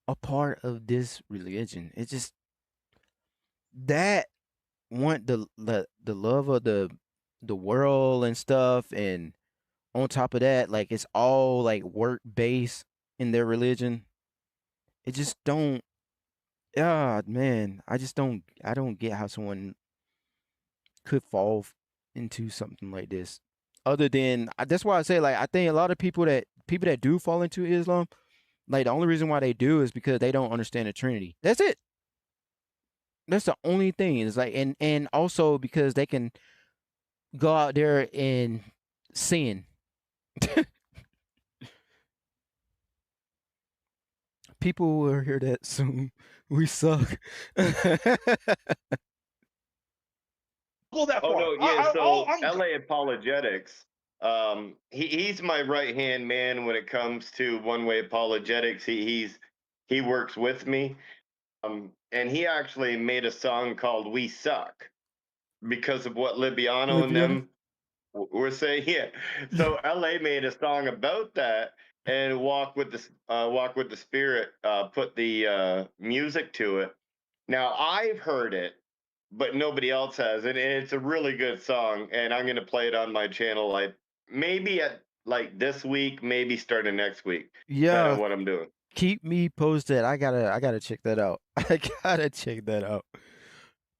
a part of this religion? It just that want the love of the world and stuff, and on top of that, like it's all like work based in their religion. It just don't. Ah, man, I don't get how someone could fall into something like this. Other than that's why I say like I think a lot of people that do fall into Islam, like the only reason why they do is because they don't understand the Trinity. That's it. That's the only thing. It's like and also because they can go out there and sin. People will hear that soon. We suck. go that Oh far. no, yeah. So I'm LA Apologetics, he's my right hand man when it comes to one way apologetics. He works with me, and he actually made a song called "We Suck" because of what Libiano and Libya. them were saying. Yeah, so LA made a song about that, and Walk with the Spirit put the music to it. Now I've heard it, but nobody else has, and it's a really good song. And I'm gonna play it on my channel, like maybe at like this week, maybe starting next week. Kind Yeah, of what I'm doing. keep me posted. I gotta check that out. I gotta check that out.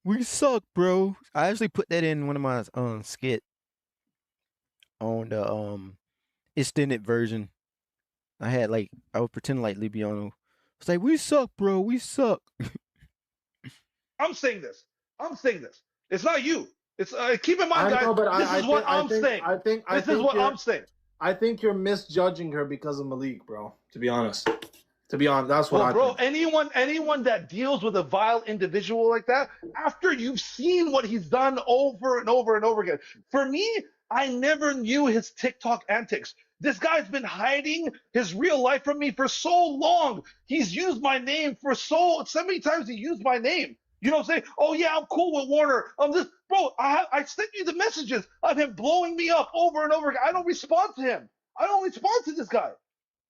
We suck, bro. I actually put that in one of my skit on the extended version. I would pretend like Libiano. It's like we suck, bro. We suck. saying this. I'm saying this. It's not you. It's keep in mind, I guys. know, but This is what I'm saying. This is what I'm saying. I think you're misjudging her because of Malik, bro. To be honest, that's what Well, I bro, think. anyone that deals with a vile individual like that, after you've seen what he's done over and over and over again, for me, I never knew his TikTok antics. This guy's been hiding his real life from me for so long. He's used my name for so many times. He used my name. You know what I'm saying? Oh yeah, I'm cool with Warner. I'm just, bro. I sent you the messages of him blowing me up over and over again. I don't respond to him. I don't respond to this guy.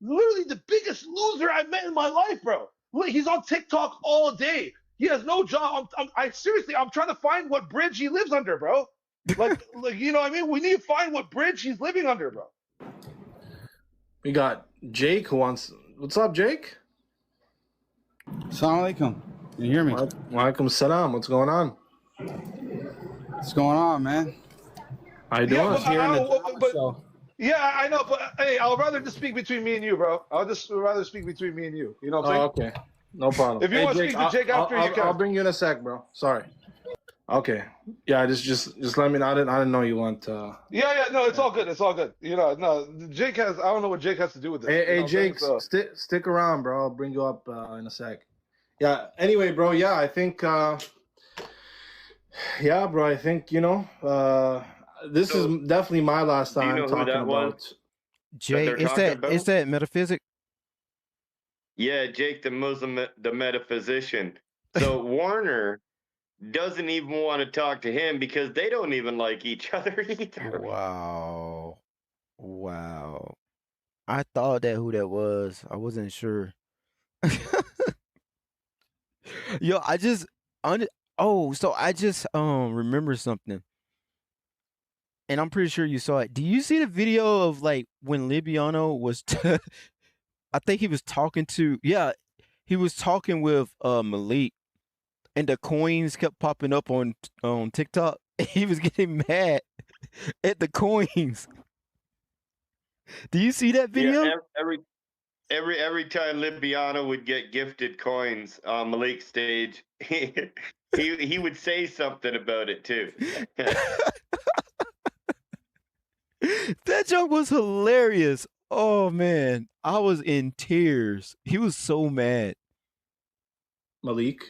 Literally the biggest loser I met in my life, bro. Look, he's on TikTok all day. He has no job. I seriously, I'm trying to find what bridge he lives under, bro. Like, you know what I mean? We need to find what bridge he's living under, bro. We got Jake who wants. What's up, Jake? Assalamu alaikum. Can you hear me? Walaikum salam. What's going on? What's going on, man? How you Yeah, doing? but, Here in the I- drama but- show. yeah, I know, but hey, I'll rather just speak between me and you, bro. I'll just rather speak between me and you. You know what I'm Oh, saying? okay. No problem. If you want to speak to Jake after, you can. I'll bring you in a sec, bro. Sorry. Okay. Yeah, just let me know. I didn't know you want. Yeah, no, it's all good. It's all good. You know, no, Jake has. I don't know what Jake has to do with this. Hey, you know what I'm saying? Jake, So- stick around, bro. I'll bring you up in a sec. Yeah. Anyway, bro. Yeah, I think. Yeah, bro. I think this So, is definitely my last do you time know who talking that was? about. Jay, they're it's talking that about? metaphysic. Yeah, Jake the Muslim, the metaphysician. So Warner doesn't even want to talk to him because they don't even like each other either. Wow. Wow. I thought that who that was. I wasn't sure. Yo, I just oh, so I just remember something. And I'm pretty sure you saw it. Do you see the video of like when Libiano was I think he was talking to yeah, he was talking with Malik and the coins kept popping up on TikTok. He was getting mad at the coins. Do you see that Yeah, video? every time Libiano would get gifted coins on Malik's stage, he would say something about it too. That joke was hilarious. Oh man, I was in tears. He was so mad. Malik.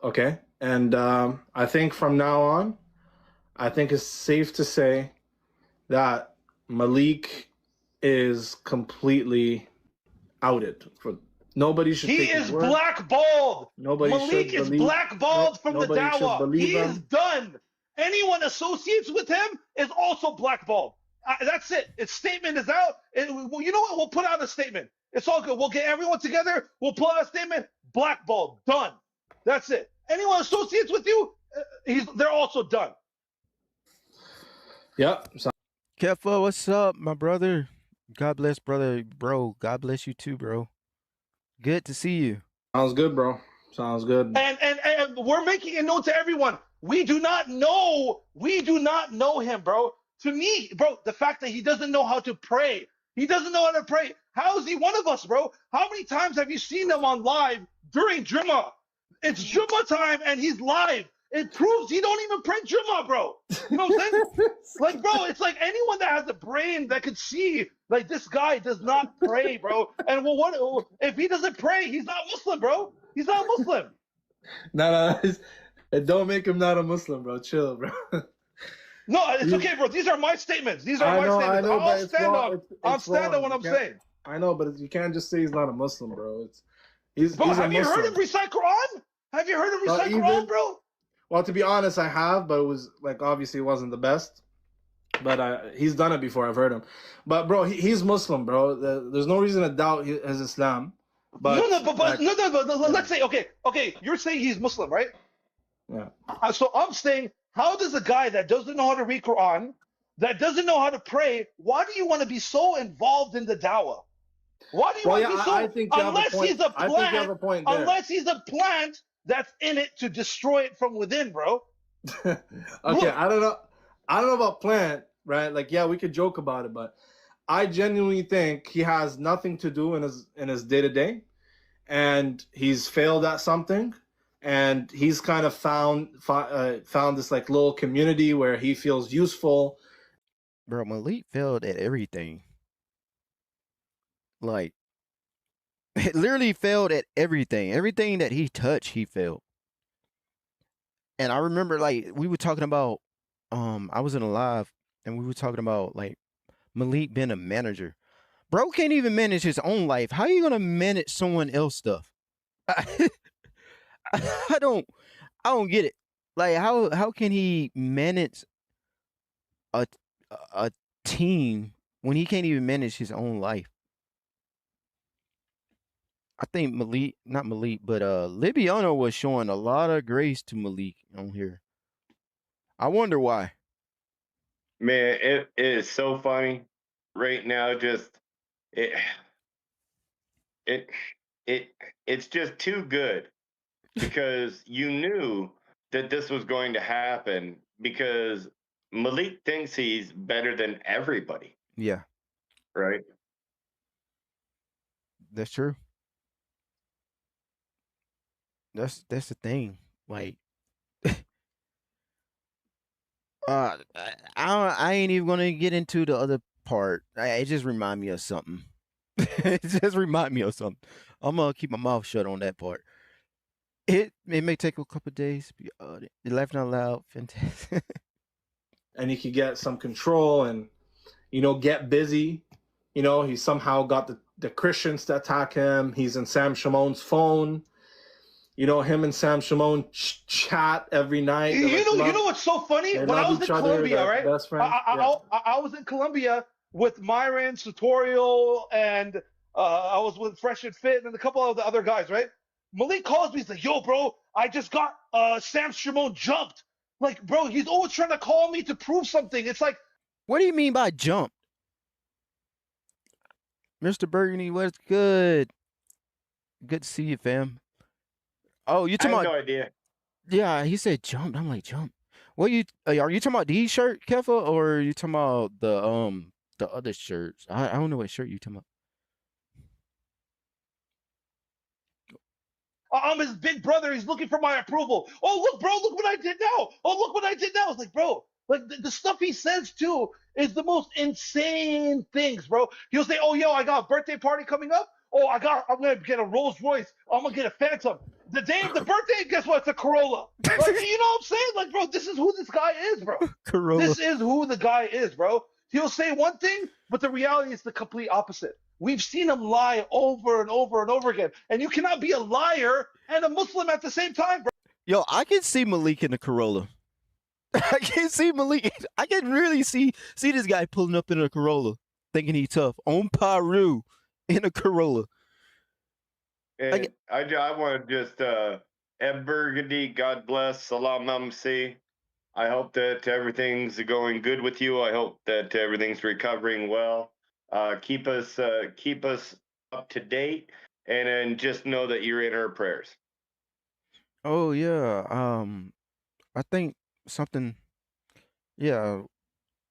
Okay. And I think from now on, I think it's safe to say that Malik is completely outed. For nobody should He take his is word. blackballed. Nobody Malik should is believe. blackballed from the Nobody should Dawah. believe He is him. done. Anyone associates with him is also blackballed. That's it. Its statement is out. Well, you know what? We'll put out a statement. It's all good. We'll get everyone together. We'll put out a statement. Blackballed. Done. That's it. Anyone associates with you, they're also done. Yep. So Kefa, what's up, my brother? God bless, brother, bro. God bless you too, bro. Good to see you. sounds good, bro. Sounds good. And we're making a note to everyone. We do not know him, bro. To me, bro, the fact that he doesn't know how to pray. He doesn't know how to pray. How is he one of us, bro? How many times have you seen him on live during Jummah? It's Jummah time and he's live. It proves he don't even pray Jummah, bro. You know what I'm saying? Like, bro, it's like anyone that has a brain that could see, like, this guy does not pray, bro. And well, what if he doesn't pray? He's not Muslim, bro. He's not Muslim. No, don't make him not a Muslim, bro. Chill, bro. No, it's okay, bro. These are my statements. These are my statements. I'll stand on what I'm saying. I know, but you can't just say he's not a Muslim, bro. He's Bro, a have you Muslim. heard him recite Quran? Have you heard him recite even- Quran, bro? Well, to be honest, I have, but it was like obviously it wasn't the best. But he's done it before. I've heard him. But bro, he's Muslim, bro. There's no reason to doubt his Islam. But let's say okay. You're saying he's Muslim, right? Yeah. So I'm saying, how does a guy that doesn't know how to read Quran, that doesn't know how to pray, why do you want to be so involved in the dawah? Why do you want to be so? I think you have a point. He's a I think you have a point there. Unless he's a plant that's in it to destroy it from within, bro. Okay, Look. I don't know about plant, right? Like, yeah, we could joke about it, but I genuinely think he has nothing to do in his day to day, and he's failed at something, and he's kind of found this like little community where he feels useful. Bro, Malik failed at everything. Like, it literally failed at everything. Everything that he touched, he failed. And I remember, like, we were talking about, I was in a live, and we were talking about, like, Malik being a manager. Bro can't even manage his own life. How are you gonna manage someone else's stuff? I don't get it. Like, how can he manage a team when he can't even manage his own life? I think not Malik, but Libiano was showing a lot of grace to Malik on here. I wonder why. Man, it is so funny right now. Just it's just too good because you knew that this was going to happen because Malik thinks he's better than everybody, Yeah, right? that's true. That's the thing. Like, I ain't even gonna get into the other part. It just remind me of something. It just remind me of something. I'm gonna keep my mouth shut on that part. It may take a couple days. Laughing out loud, fantastic. And he could get some control and get busy You know, he somehow got the Christians to attack him. He's in Sam Shamoun's phone. You know, him and Sam Shimon chat every night. You know what's so funny? When I was in Colombia, right? Best friends. I was in Colombia with Myron, Tutorial, and I was with Fresh and Fit and a couple of the other guys, right? Malik calls me, he's like, yo, bro, I just got Sam Shimon jumped. Like, bro, he's always trying to call me to prove something. It's like, What do you mean by jump? Mr. Burgundy, what's good? Good to see you, fam. Oh, you I talking have about? no idea. Yeah, he said jump. I'm like jump. What are you talking about? The shirt, Kefa, or are you talking about the other shirts? I don't know what shirt you talking about. I'm his big brother. He's looking for my approval. Oh, look, bro, look what I did now. Oh, look what I did now. It's like, bro, like the stuff he says too is the most insane things, bro. He'll say, oh, yo, I got a birthday party coming up. Oh, I'm going to get a Rolls Royce. I'm going to get a Phantom. The day of the birthday, guess what? It's a Corolla. Like, you know what I'm saying? Like, bro, this is who this guy is, bro. Corolla. This is who the guy is, bro. He'll say one thing, but the reality is the complete opposite. We've seen him lie over and over and over again. And you cannot be a liar and a Muslim at the same time, bro. Yo, I can see Malik in the Corolla. I can see Malik. I can really see this guy pulling up in a Corolla, thinking he's tough on Paru in a Corolla. And I want to just Ed Burgundy, God bless, Salam Mamsi. I hope that everything's going good with you. I hope that everything's recovering well. Keep us up to date, and then just know that you're in our prayers. Oh yeah. I think something. Yeah.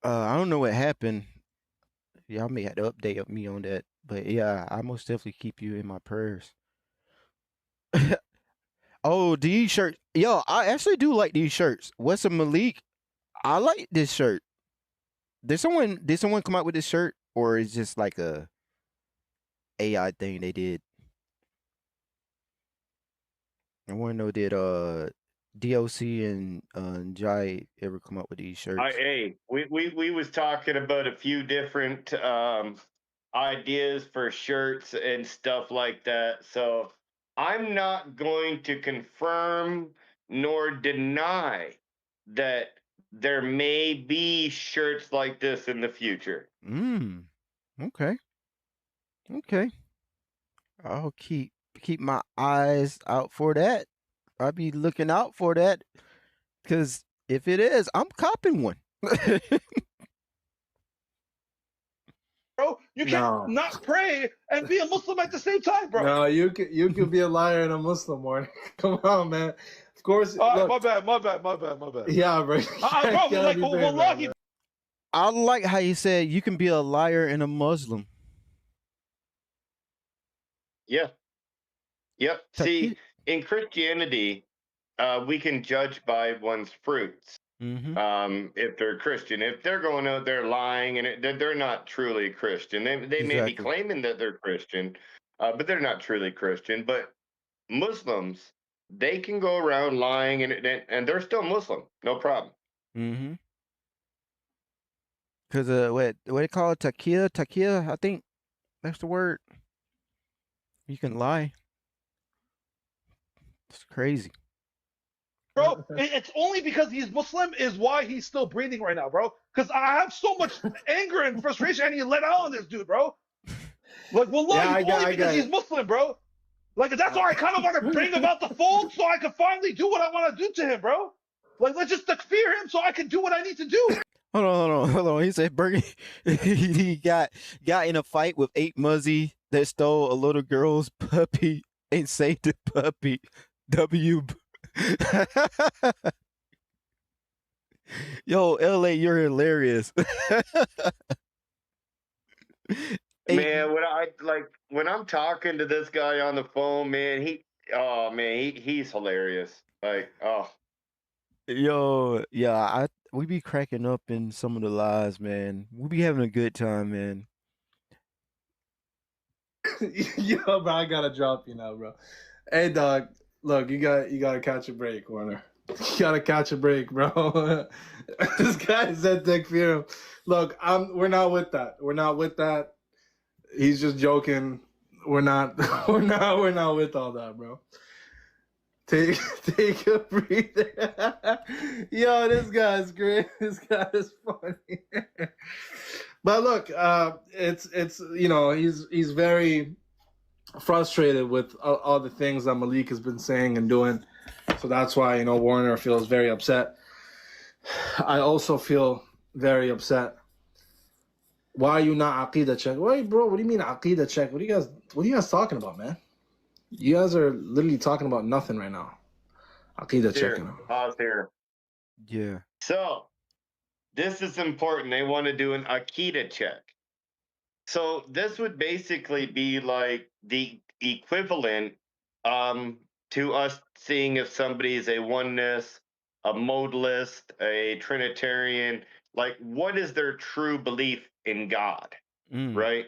I don't know what happened. Y'all may have to update me on that, but yeah, I most definitely keep you in my prayers. Oh, these shirts. Yo, I actually do like these shirts. What's a Malik? I like this shirt. Did someone come out with this shirt, or is just like a AI thing they did? I want to know, did DOC and Jai ever come up with these shirts? We was talking about a few different ideas for shirts and stuff like that. So I'm not going to confirm nor deny that there may be shirts like this in the future. Okay. Okay. I'll keep my eyes out for that. I'll be looking out for that, because if it is, I'm copping one. Bro, you can't not pray and be a Muslim at the same time, bro. No, you could be a liar and a Muslim, Warner. Come on, man. Of course. Look, my bad. Yeah, bro. Bro, like, wallahi. I like how you said you can be a liar and a Muslim. Yeah. Yep. See, in Christianity, we can judge by one's fruits. If they're Christian, if they're going out there lying and they're not truly Christian, they may be claiming that they're Christian, but they're not truly Christian. But Muslims, they can go around lying and they're still Muslim, no problem. Because what they call it, taqiyya, I think that's the word. You can lie. It's crazy. Bro, it's only because he's Muslim is why he's still breathing right now, bro. Because I have so much anger and frustration and he let out on this dude, bro. Like, wallahi, only because he's Muslim, bro. Like, that's why I kind of want to bring him out the fold so I can finally do what I want to do to him, bro. Like, let's just fear him so I can do what I need to do. Hold on. He said Burgundy, he got in a fight with 8 Muzzy that stole a little girl's puppy and saved the puppy. Yo, LA, you're hilarious. Man, when I'm talking to this guy on the phone, man, he's hilarious. Like, oh. Yo, yeah, we be cracking up in some of the lies, man. We be having a good time, man. Yo, bro, I gotta drop you now, bro. Hey, dog, look, you gotta catch a break, Warner. You gotta catch a break, bro. This guy said take fear. Look, we're not with that. We're not with that. He's just joking. We're not we're not with all that, bro. Take a breather. Yo, this guy's great. This guy is funny. But look, it's you know, he's very frustrated with all the things that Malik has been saying and doing. So that's why, you know, Warner feels very upset. I also feel very upset. Why are you not Aqidah check? Wait, bro, what do you mean Aqidah check? What are you guys talking about, man? You guys are literally talking about nothing right now. Aqidah checking. Pause here. Yeah. So this is important. They want to do an Akita check. So this would basically be like the equivalent to us seeing if somebody is a oneness, a modalist, a Trinitarian, like what is their true belief in God, right?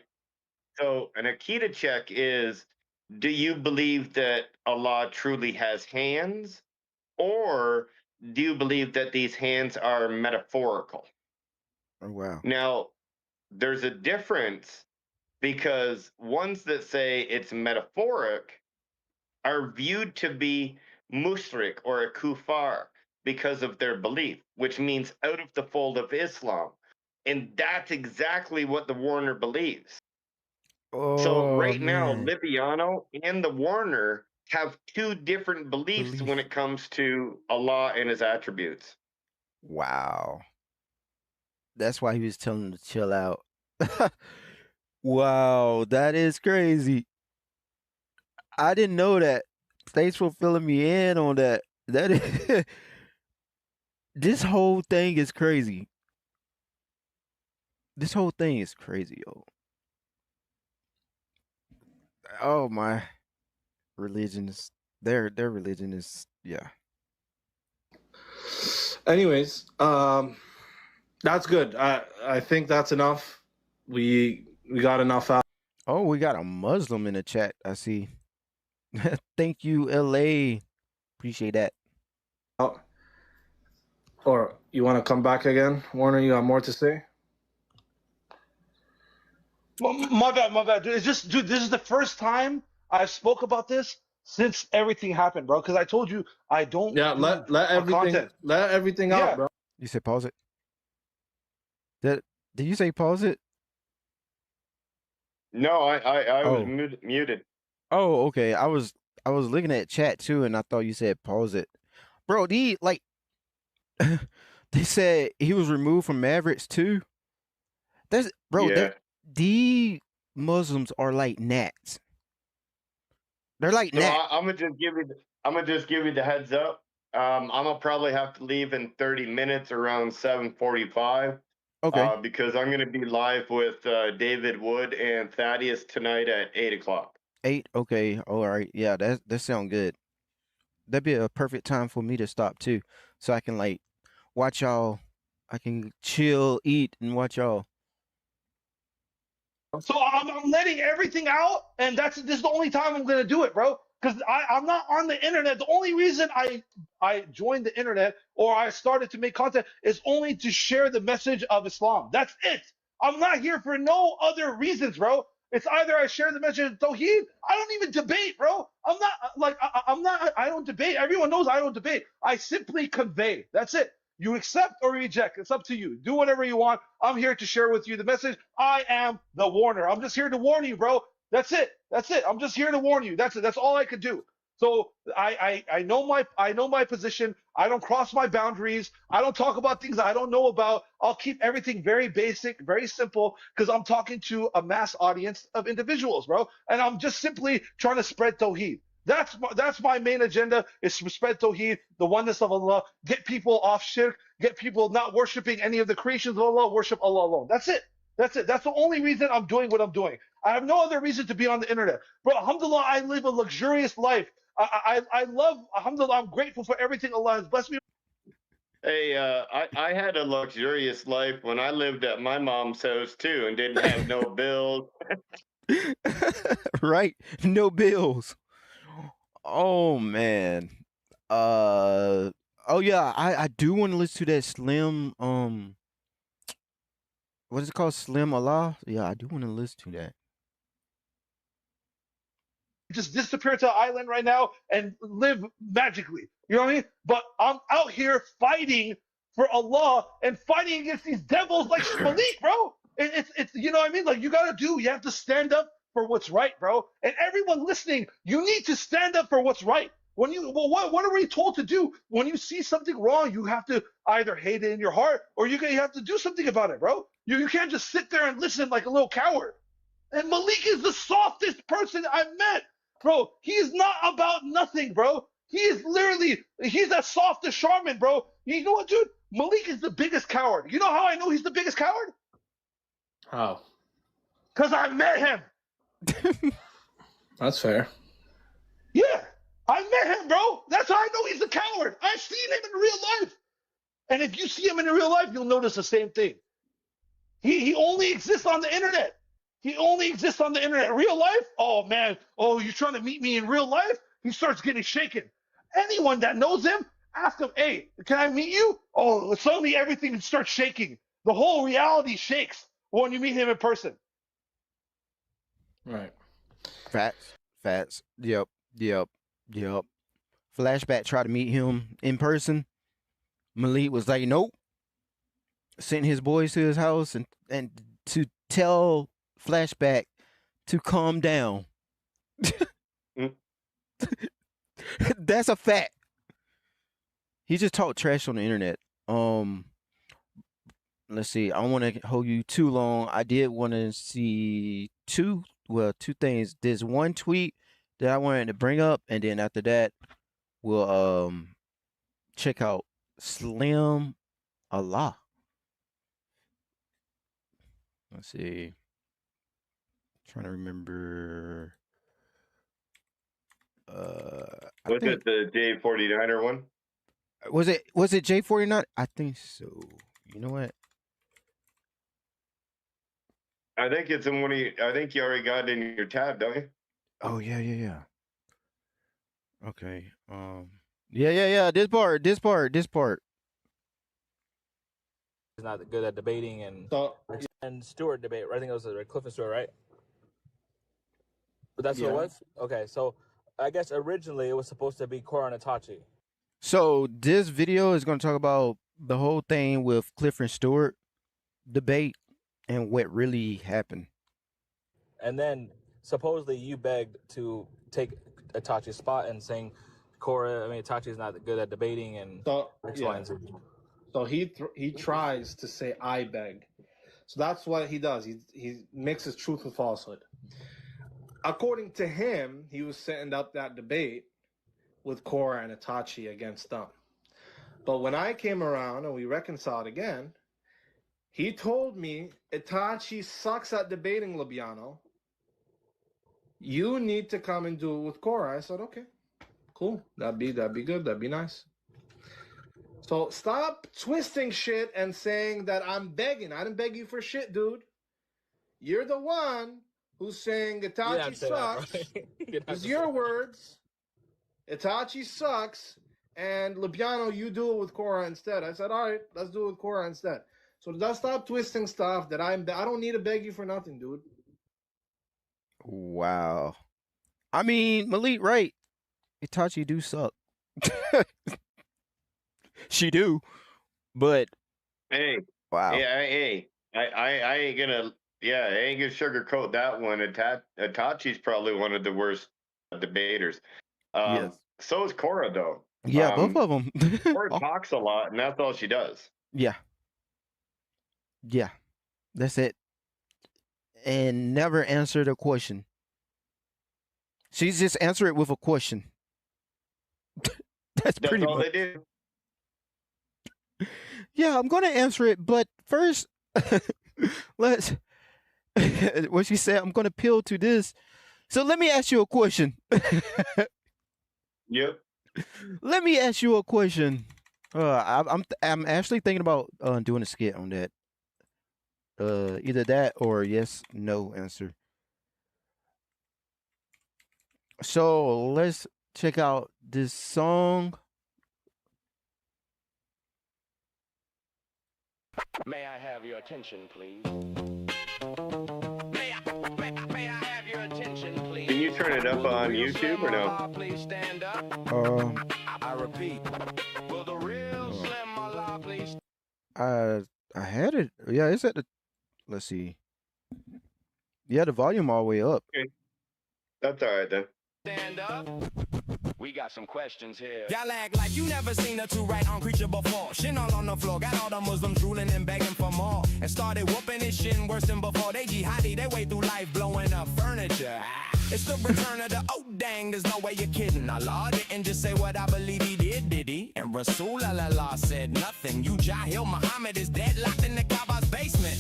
So an Akita check is, do you believe that Allah truly has hands, or do you believe that these hands are metaphorical? Oh wow. Now, there's a difference because ones that say it's metaphoric are viewed to be mushrik or a kufar because of their belief, which means out of the fold of Islam. And that's exactly what the Warner believes. So Oh right now, man. Libiano and the Warner have two different beliefs when it comes to Allah and his attributes. Wow. That's why he was telling him to chill out. Wow, that is crazy. I didn't know that. Thanks for filling me in on that. That is this whole thing is crazy. This whole thing is crazy, yo. Oh my religion is their religion is yeah. Anyways, that's good. I think that's enough. We got enough out. Oh, we got a Muslim in the chat. I see. Thank you, LA. Appreciate that. Or you want to come back again, Warner? You got more to say? My bad, dude. It's just, dude, this is the first time I spoke about this since everything happened, bro. Because I told you I don't Yeah, do let everything out, Yeah. bro. You said pause it. Did you say pause it? No, I was Oh. muted. Oh, okay. I was looking at chat too, and I thought you said pause it, bro. They said he was removed from Mavericks too. That's bro. Yeah. The Muslims are like gnats. They're like So gnats. I'm gonna just give you the heads up. I'm gonna probably have to leave in 30 minutes around 7:45. Okay. Because I'm gonna be live with David Wood and Thaddeus tonight at 8:00. 8. Okay. All right. Yeah. That sound good. That'd be a perfect time for me to stop too, so I can like watch y'all. I can chill, eat, and watch y'all. So I'm letting everything out, and this is the only time I'm gonna do it, bro. Because I'm not on the internet. The only reason I joined the internet or I started to make content is only to share the message of Islam. That's it. I'm not here for no other reasons, bro. It's either I share the message of Tawheed. I don't even debate, bro. I'm not like I'm not. I don't debate. Everyone knows I don't debate. I simply convey. That's it. You accept or reject. It's up to you. Do whatever you want. I'm here to share with you the message. I am the warner. I'm just here to warn you, bro. That's it. That's it. I'm just here to warn you. That's it. That's all I could do. So I know my position. I don't cross my boundaries. I don't talk about things I don't know about. I'll keep everything very basic, very simple, because I'm talking to a mass audience of individuals, bro. And I'm just simply trying to spread Tawheed. That's my main agenda is to spread Tawheed, the oneness of Allah, get people off shirk, get people not worshiping any of the creations of Allah, worship Allah alone. That's it. That's it. That's the only reason I'm doing what I'm doing. I have no other reason to be on the internet. Bro, alhamdulillah, I live a luxurious life. I love, alhamdulillah, I'm grateful for everything Allah has blessed me. Hey, I had a luxurious life when I lived at my mom's house too and didn't have no bills. Right? No bills. Oh man. Oh yeah, I do want to listen to that Slim what is it called? Slim Allah? Yeah, I do want to listen to that. just disappear to an island right now and live magically. You know what I mean? But I'm out here fighting for Allah and fighting against these devils like Malik, bro. It's you know what I mean? Like you have to stand up for what's right, bro. And everyone listening, you need to stand up for what's right. What are we told to do? When you see something wrong, you have to either hate it in your heart or you have to do something about it, bro. You can't just sit there and listen like a little coward. And Malik is the softest person I've met. Bro, he is not about nothing, bro. He's as soft as Charmin, bro. You know what, dude? Malik is the biggest coward. You know how I know he's the biggest coward? How? Because I met him. That's fair. Yeah, I met him, bro. That's how I know he's a coward. I've seen him in real life. And if you see him in real life, you'll notice the same thing. He only exists on the internet. He only exists on the internet. Real life? Oh, man. Oh, you're trying to meet me in real life? He starts getting shaken. Anyone that knows him, ask him, hey, can I meet you? Oh, suddenly everything starts shaking. The whole reality shakes when you meet him in person. Right. Facts. Yep. Flashback tried to meet him in person. Malik was like, nope. Sent his boys to his house and to tell Flashback to calm down. That's a fact. He just talked trash on the internet. Let's see. I don't want to hold you too long. I did want to see two things. There's one tweet that I wanted to bring up, and then after that, we'll check out Slim Allah. Let's see. Trying to remember. Was it the J49er one? Was it J49? I think so. You know what? I think it's in one of I think you already got it in your tab, don't you? Oh yeah. Okay. Yeah. This part. He's not good at debating and Stewart debate. Right? I think it was Cliff and Stewart, right? But that's what it was? Okay, so I guess originally it was supposed to be Cora and Itachi. So this video is going to talk about the whole thing with Cliff and Stewart debate and what really happened. And then supposedly you begged to take Itachi's spot and saying Itachi's not good at debating and X, Y, and Z. So he tries to say I beg. So that's what he does. He mixes truth with falsehood. According to him, he was setting up that debate with Cora and Itachi against them. But when I came around and we reconciled again, he told me Itachi sucks at debating, Lubiano. You need to come and do it with Cora. I said, okay, cool. That'd be good. That'd be nice. So stop twisting shit and saying that I'm begging. I didn't beg you for shit, dude. You're the one who's saying Itachi sucks. It's your words. Itachi sucks. And Lubiano, you do it with Cora instead. I said, all right, let's do it with Cora instead. So just stop twisting stuff that I don't need to beg you for nothing, dude. Wow. I mean, Malik, right? Itachi do suck. She do, but hey, wow. Yeah, hey, I ain't gonna sugarcoat that one. Itachi's probably one of the worst debaters. Yes. So is Cora, though. Yeah, both of them. Cora talks a lot, and that's all she does. Yeah, that's it. And never answered a question. She's just answer it with a question. That's pretty all much. they do. Yeah, I'm gonna answer it, but first, let's. What she said, I'm gonna appeal to this. So let me ask you a question. Yep. Let me ask you a question. I'm actually thinking about doing a skit on that. Either that or yes, no answer. So let's check out this song. May I have your attention, please? May I have your attention, please? Can you turn it up on YouTube or no? I repeat. Will the real Slim Allah please? I had it. Yeah, it's at the. Let's see. Yeah, the volume all the way up. Okay. That's all right then. Stand up. We got some questions here. Y'all act like you never seen a two-right on creature before. Shin all on the floor, got all the Muslims drooling and begging for more. And started whooping his shin worse than before. They jihadi, they way through life blowing up furniture. It's the return of the, oh dang, there's no way you're kidding. Allah didn't just say what I believe he did he? And Rasulullah said nothing. You Jahil, Muhammad is dead, locked in the Kaaba's basement.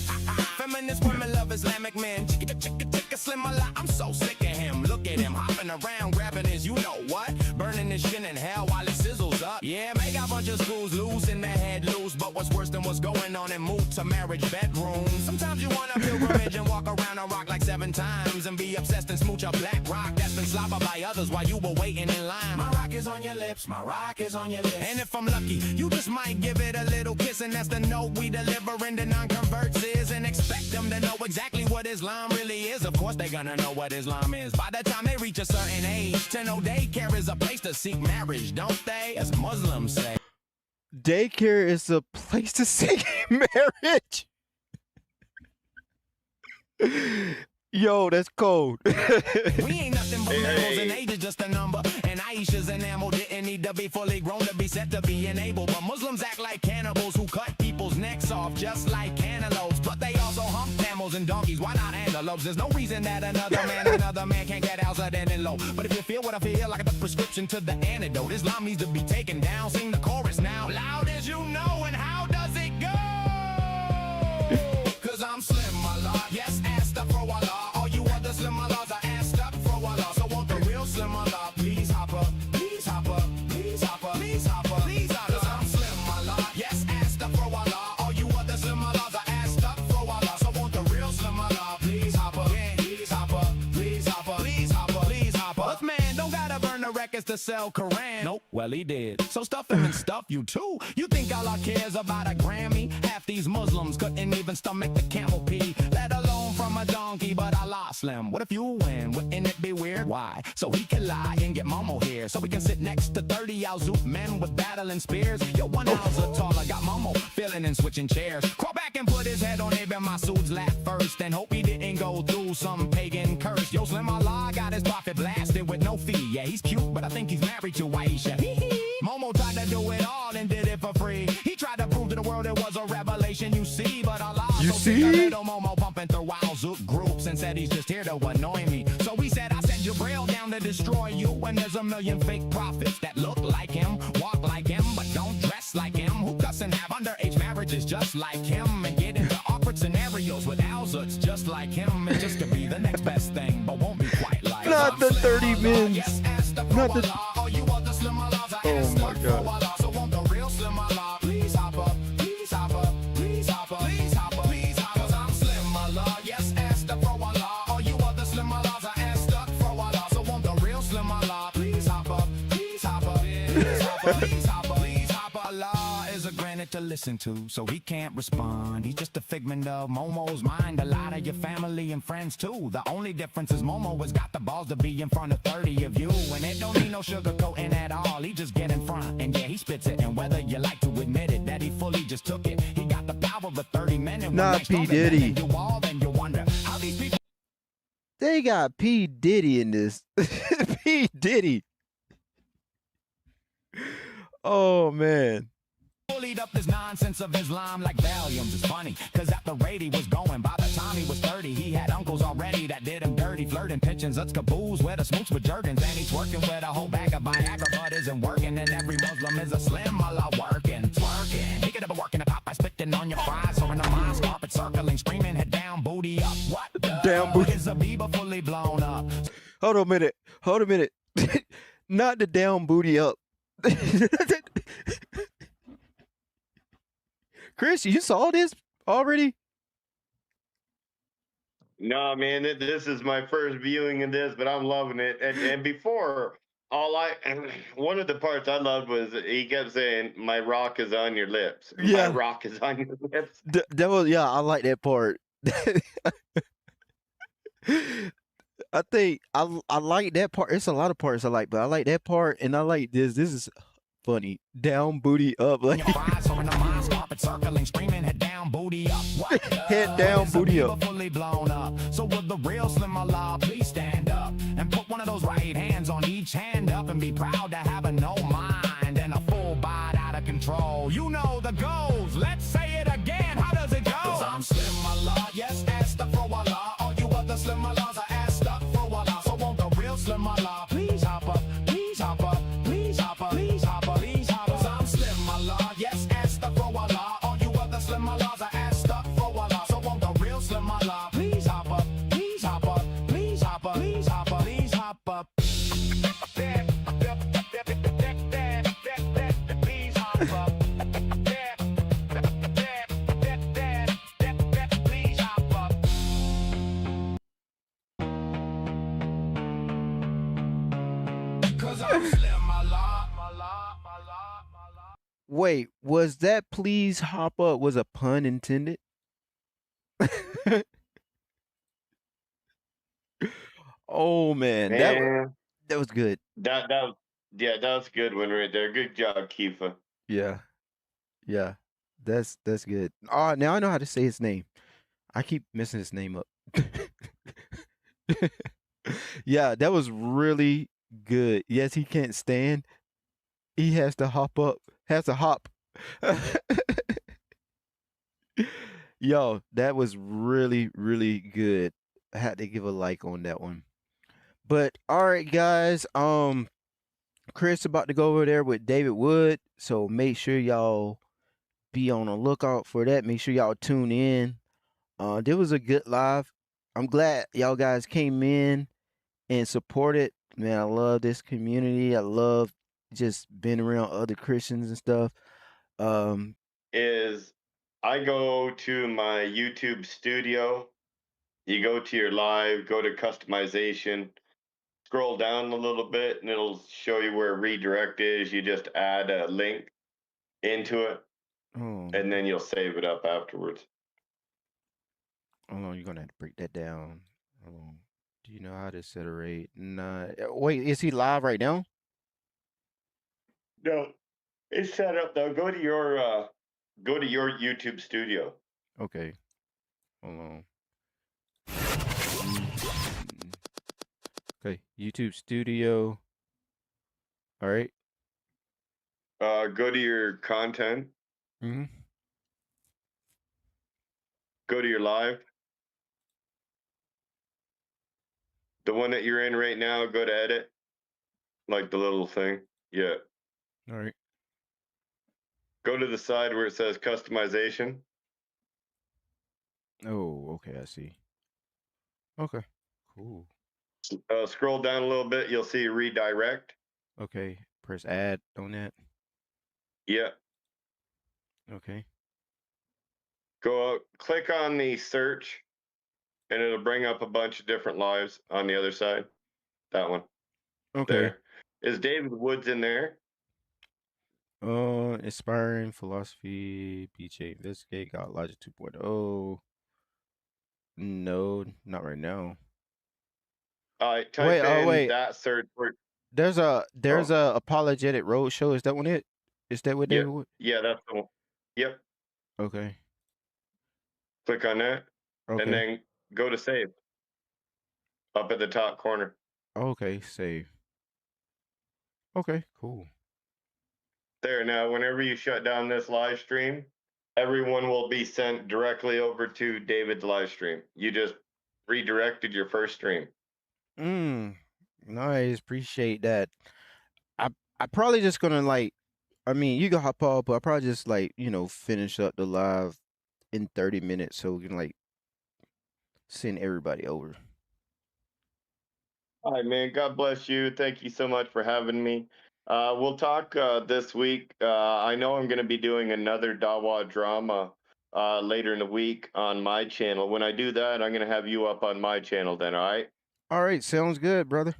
Feminist women love Islamic men. Chicka Slim Allah, I'm so sick of him. Look at him hopping around, grabbing his, you know what? Burning his shin in hell while it sizzles up. Yeah, make a bunch of schools loose in their head loose. But what's worse than what's going on in move to marriage bedrooms? Sometimes you want a pilgrimage and walk around a rock like 7 times and be obsessed and smooch a black rock that's been slobbered by others while you were waiting in line. My rock is on your lips, my rock is on your lips. And if I'm lucky, you just might give it a little kiss, and that's the note we deliver in the non-converts is, and expect them to know exactly what Islam really is. Of course they gonna know what Islam is by the time they reach a certain age. To know daycare is a place to seek marriage, don't they? As Muslims say. Daycare is a place to seek marriage. Yo, that's cold. We ain't nothing but labels, and age is just a number. And Aisha's enamel didn't need to be fully grown to be set to be enabled. But Muslims act like cannibals who cut people's necks off just like cantaloupes. But they also hump camels and donkeys. Why not antelopes? There's no reason that another man can't get out other than low. But if you feel what I feel, like a prescription to the antidote. Islam needs to be taken down. Sing the chorus now, loud as you know. And how does it go? Cause I'm Slim Allah. Yes, asked up for Allah. All you other Slim Allahs are asked up for Allah. So won't the real Slim Allah please hop up? Please hop up. Please hop up. Please hop up. Please hop up. Cause I'm Slim Allah. Yes, asked up for Allah. All you other Slim Allahs are asked up for Allah. So won't the real Slim Allah please hop up? Yeah. Please hop up. Please hop up. Please hop up. Please hop up. But man, don't gotta burn the records to sell Quran. Nope. Well, he did. So stuff him and stuff you too. You think Allah cares about a Grammy? Half these Muslims couldn't even stomach the camel pee, let alone from a donkey. But Allah Slim, what if you win? Wouldn't it be weird? Why? So he can lie and get Momo here, so we can sit next to 30 Al-Zoot men with battling spears. Yo, 1 ounce of taller, got Momo feeling and switching chairs. Crawl back and put his head on Ibn Masood's lap first, and hope he didn't go through some pagan curse. Yo, Slim Allah got his prophet blasted with no fee. Yeah, he's cute, but I think he's married to Aisha. Momo tried to do it all and did it for free. He tried to prove to the world it was a revelation, you see. But Allah, you so see? A little Momo pumping through Al-Zoot groups and said he's just here to annoy me. So we said, I sent Jabril down to destroy you. And there's a million fake prophets that look like him, walk like him, but don't dress like him, who cuss and have underage marriages just like him, and get into awkward scenarios with Al-Zoots just like him. And just to be the next best thing, but won't be quite like Not the 30 men. Yes, Not the. Oh my God. so won't the real Slim Allah please hop up, please hop up, please hop up, please hop up, please hop up. Cause I'm Slim Allah, yes, asked up for Allah. All you other Slim Allahs are asked up for Allah. So won't the real Slim Allah please hop up, please hop up, please hop up, please hop up, please hop up. Allah is a granite to listen to, so he can't respond. He's just a figment of Momo's mind. A lot of your family and friends too. The only difference is Momo has got the balls to be in front of 30 of you, and it don't need no sugarcoating at all. He just get in front, and yeah, he spits it. And whether you like to admit it, that he fully just took it. He got the power of 30 men. And Not P. Diddy. You all, then you wonder how these people. They got P. Diddy in this. P. Diddy. Oh man. Bullied up this nonsense of Islam like Valiums. It's funny, cause at the rate he was going, by the time he was 30, he had uncles already that did him dirty, flirting, pitchings, let's caboose, where the smoots with Jergens, and he's working with a whole bag of Viagra, but isn't working, and every Muslim is a Slim Allah working, twerking. He could have been working a top by spitting on your fries, or in the mosque, carpet circling, screaming, head down, booty up. What the? Down booty. Is a Bieber fully blown up? Hold on a minute. Hold a minute. Not the down booty up. Chris, you saw this already? No, man, this is my first viewing of this, but I'm loving it. And before, one of the parts I loved was he kept saying, "My rock is on your lips." Yeah. My rock is on your lips. That was, yeah, I like that part. I think I like that part. It's a lot of parts I like, but I like that part, and I like this. This is funny. Down, booty up, like Head down, booty up. What? head down, booty up. Fully blown up. So will the real Slim Allah please stand up and put one of those right hands on each hand up and be proud to have a no mind and a full body out of control. You know the goals. Let's say it again. How does it go? 'Cause I'm Slim Allah, yes, astaghfirullah. All you other Slim Allahs are astaghfirullah. So won't the real Slim Allah please hop up, please hop up, please hop up, please hop up, please hop up. 'Cause I'm Slim Allah, yes, astaghfirullah. All you other Slim Allahs are astaghfirullah. So won't the real Slim Allah please hop up, please hop up, please hop up, please hop up, please hop up. Please hop up. Please hop up. Cause I'm Slim Allah. Wait, was that please hop up was a pun intended? Oh man, Man, that was good. that yeah, that was a good one right there. Good job, Kifa. Yeah. Yeah. That's good. Oh, now I know how to say his name. I keep messing his name up. Yeah, that was really good. Yes, he can't stand. He has to hop up. Has to hop. Yo, that was really, really good. I had to give a like on that one. But all right, guys. Chris about to go over there with David Wood, so make sure y'all be on the lookout for that. Make sure y'all tune in. There was a good live. I'm glad y'all guys came in and supported. Man, I love this community. I love just being around other Christians and stuff. Is I go to my YouTube studio. You go to your live, go to customization, scroll down a little bit, and it'll show you where redirect is. You just add a link into it, Oh, and then you'll save it up afterwards. hold on, you're gonna have to break that down. Hold on. Do you know how to set a rate? Nah. Wait, is he live right now? No, it's set up though. Go to your YouTube studio. Okay. Hold on. Mm, Okay, YouTube Studio. All right. Go to your content. Mm-hmm. Go to your live. The one that you're in right now. Go to edit, like the little thing. Yeah. All right. Go to the side where it says customization. Oh, okay, I see. Okay, cool. Scroll down a little bit. You'll see redirect. Okay, press add on that. Yeah. Okay. Go out, click on the search, and it'll bring up a bunch of different lives on the other side. That one. Okay. There. Is David Woods in there? Inspiring philosophy, BJ investigate, got Logic 2.0. No, not right now. Type Wait, oh in wait. that search word. There's a apologetic roadshow. Is that one it? Is that what Yeah, David Wood? yeah, that's the one. Yep. Okay. Click on that, and Okay. then go to save. Up at the top corner. Okay, save. Okay, cool. There. Now, whenever you shut down this live stream, everyone will be sent directly over to David's live stream. You just redirected your first stream. Nice. Appreciate that. I probably just gonna like, I mean, you can hop up, but I probably just like, finish up the live in 30 minutes so we can like send everybody over. All right, man. God bless you. Thank you so much for having me. We'll talk this week. I know I'm going to be doing another Dawah Drama later in the week on my channel. When I do that, I'm going to have you up on my channel then, all right? All right, sounds good, brother.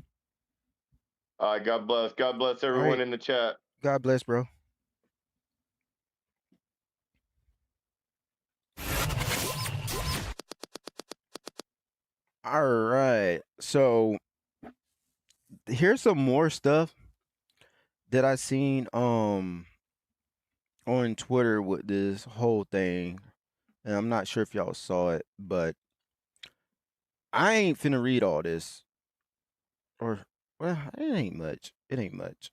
All right, God bless. God bless everyone right. in the chat. God bless, bro. All right. So here's some more stuff that I seen on Twitter with this whole thing. And I'm not sure if y'all saw it, but I ain't finna read all this. Or well, it ain't much. It ain't much.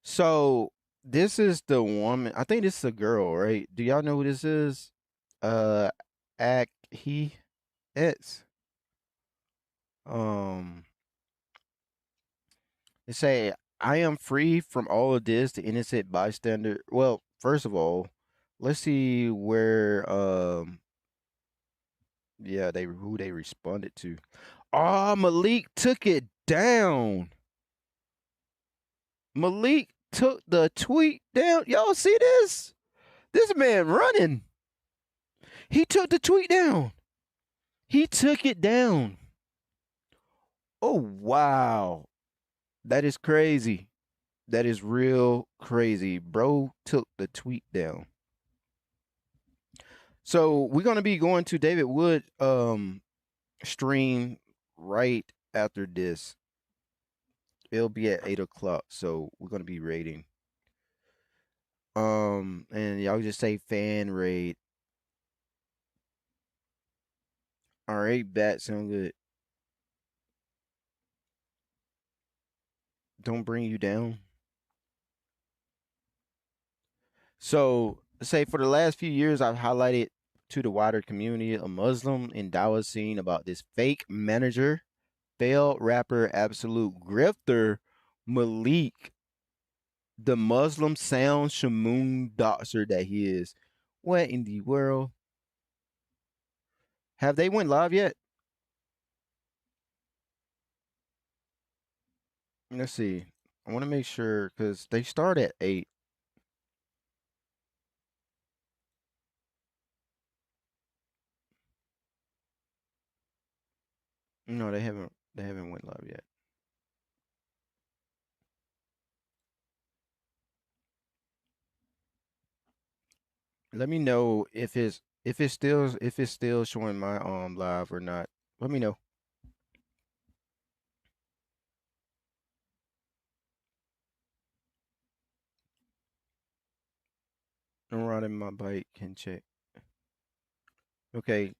So this is the woman. I think this is a girl, right? Do y'all know who this is? Uh, he, it's um. They say I am free from all of this. The innocent bystander. Well, first of all, let's see where yeah, they who they responded to. Ah, Malik took it down. Malik took the tweet down. Y'all see this? This man running. He took the tweet down. He took it down. Oh, wow. That is crazy. That is real crazy. Bro took the tweet down. So we're going to be going to David Wood stream right after this. It'll be at 8 o'clock. So we're going to be rating. And y'all just say fan raid. All right, bat sound good. Don't bring you down. So say for the last few years, I've highlighted to the wider community a Muslim and Dawah scene about this fake manager, failed rapper, absolute grifter, Malik, the Muslim sound shamoon doxer that he is. What in the world? Have they went live yet? Let's see. I want to make sure because they start at 8. No, they haven't. They haven't went live yet. Let me know if it's still showing my live or not. Let me know. I'm riding my bike. Can check. Okay.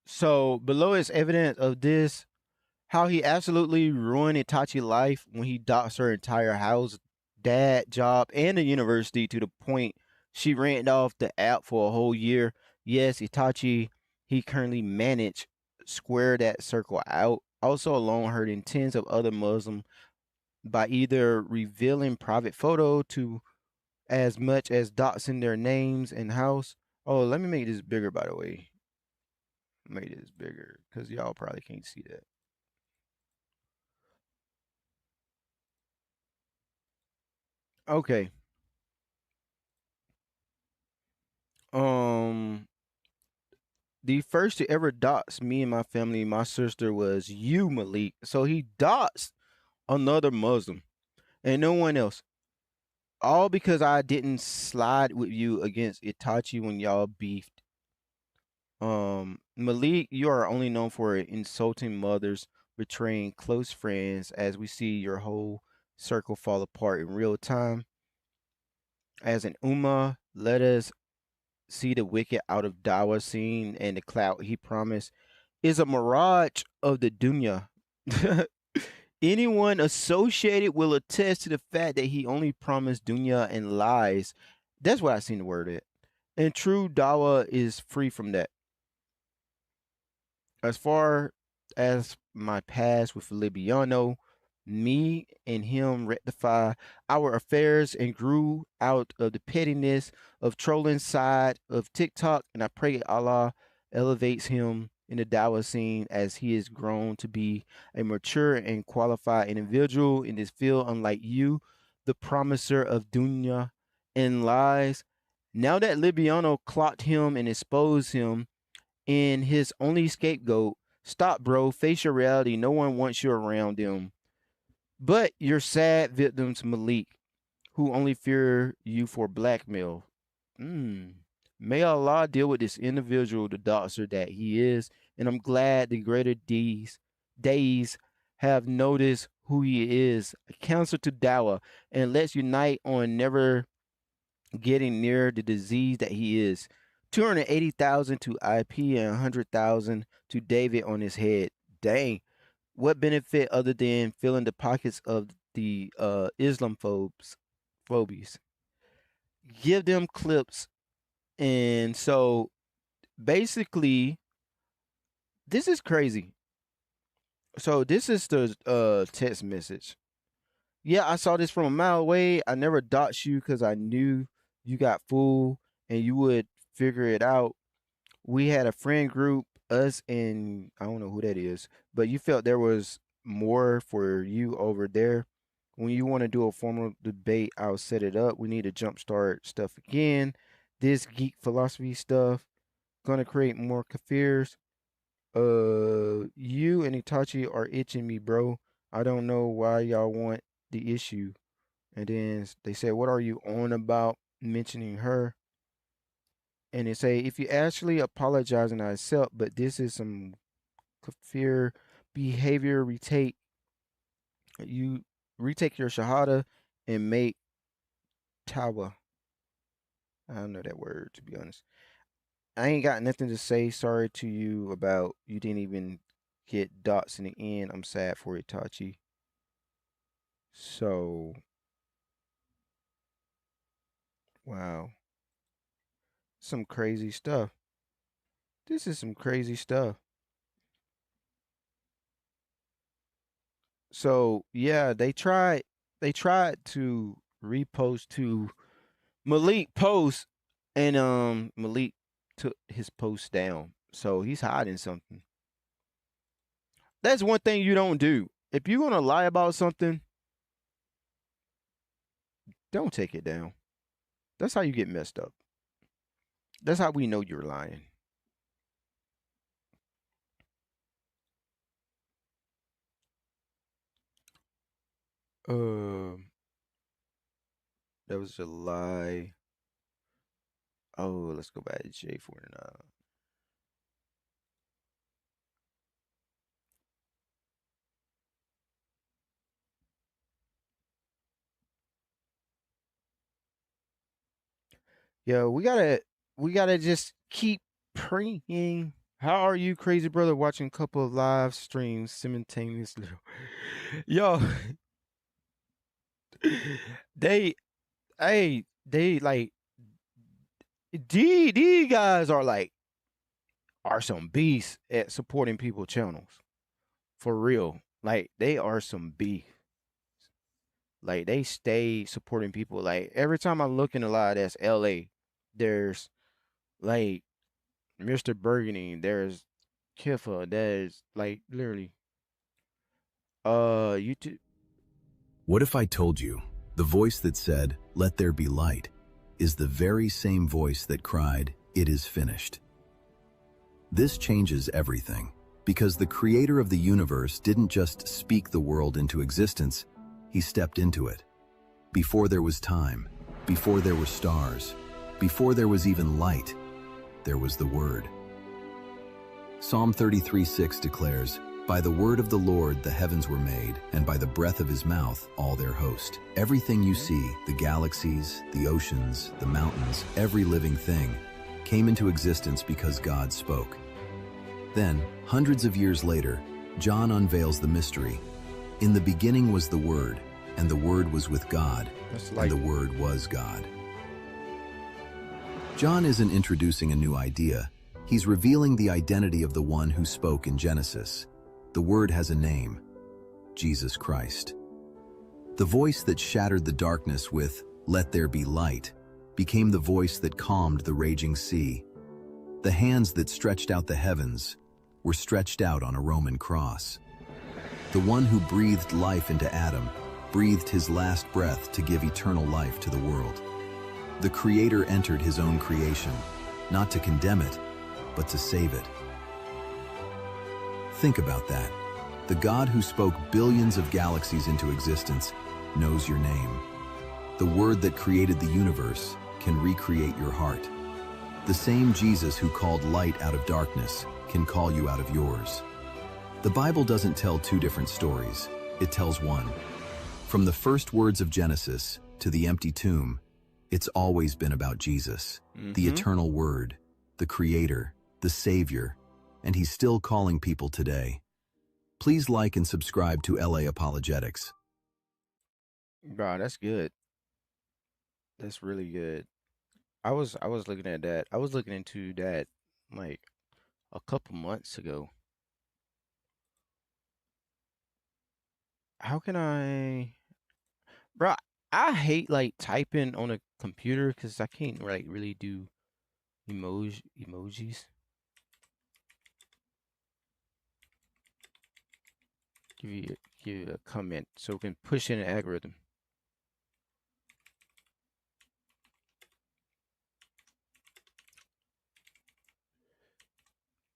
So below is evidence of this. How he absolutely ruined Itachi's life when he doxed her entire house, dad, job, and the university to the point she ran off the app for a whole year. Yes, Itachi, he currently managed square that circle out. Also alone hurting tens of other Muslims by either revealing private photo to as much as doxing their names and house. Oh, let me make this bigger, by the way. Make this bigger because y'all probably can't see that. Okay. The first to ever dox me and my family, my sister, was you, Malik. So he doxed another Muslim and no one else. All because I didn't slide with you against Itachi when y'all beefed. Malik, you are only known for insulting mothers, betraying close friends, as we see your whole circle fall apart in real time. As an Ummah, let us see the wicked out of Dawah scene, and the clout he promised is a mirage of the dunya. Anyone associated will attest to the fact that he only promised dunya and lies. That's what I seen the word at. And true Dawah is free from that. As far as my past with Libiano, me and him rectify our affairs and grew out of the pettiness of trolling side of TikTok, and I pray Allah elevates him in the Dawah scene as he has grown to be a mature and qualified individual in this field, unlike you, the promiser of dunya and lies. Now that Libiano clocked him and exposed him in his only scapegoat, stop, bro. Face your reality. No one wants you around them. But your sad victims, Malik, who only fear you for blackmail. May Allah deal with this individual, the doxer that he is, and I'm glad the greater days have noticed who he is. A counselor to Dawah, and let's unite on never getting near the disease that he is. 280,000 to IP and 100,000 to David on his head. Dang. What benefit other than filling the pockets of the phobies? Give them clips. And so basically, this is crazy. So this is the text message. Yeah, I saw this from a mile away. I never doxed you because I knew you got fooled and you would figure it out. We had a friend group, us and I don't know who that is, but you felt there was more for you over there. When you want to do a formal debate, I'll set it up. We need to jumpstart stuff again. This geek philosophy stuff gonna create more kafirs. You and Itachi are itching me, bro. I don't know why y'all want the issue. And then they said, what are you on about mentioning her? And they say, if you actually apologize and I accept, but this is some kafir behavior, retake your shahada and make tawa. I don't know that word, to be honest. I ain't got nothing to say sorry to you about. You didn't even get dots in the end. I'm sad for Itachi. So, wow. Some crazy stuff. This is some crazy stuff. So, yeah, they tried to repost to Malik post, and Malik took his post down. So he's hiding something. That's one thing you don't do. If you're gonna lie about something, don't take it down. That's how you get messed up. That's how we know you're lying. That was July. Oh, let's go back to J49. Yo, we gotta just keep praying. How are you, crazy brother? Watching a couple of live streams simultaneously. Yo, they like these guys are some beasts at supporting people channels. For real. Like they are some beasts. Like they stay supporting people. Like every time I look in a lot, that's LA. There's like Mr. Burgundy, there's Kiffa, there's like literally YouTube. What if I told you the voice that said, "Let there be light," is the very same voice that cried, "It is finished"? This changes everything, because the creator of the universe didn't just speak the world into existence, he stepped into it. Before there was time, before there were stars, before there was even light, there was the Word. Psalm 33:6 declares, "By the word of the Lord the heavens were made, and by the breath of his mouth all their host." Everything you see, the galaxies, the oceans, the mountains, every living thing, came into existence because God spoke. Then, hundreds of years later, John unveils the mystery. In the beginning was the Word, and the Word was with God, and the Word was God. John isn't introducing a new idea. He's revealing the identity of the one who spoke in Genesis. The Word has a name: Jesus Christ. The voice that shattered the darkness with, "Let there be light," became the voice that calmed the raging sea. The hands that stretched out the heavens were stretched out on a Roman cross. The one who breathed life into Adam breathed his last breath to give eternal life to the world. The Creator entered his own creation, not to condemn it, but to save it. Think about that. The God who spoke billions of galaxies into existence knows your name. The Word that created the universe can recreate your heart. The same Jesus who called light out of darkness can call you out of yours. The Bible doesn't tell two different stories, it tells one. From the first words of Genesis to the empty tomb, it's always been about Jesus, the eternal Word, the Creator, the Savior, and He's still calling people today. Please like and subscribe to LA Apologetics. Bro, that's good. That's really good. I was looking at that. I was looking into that like a couple months ago. How can I, bro? I hate like typing on a computer because I can't like really do emojis. Give you a comment so we can push in an algorithm.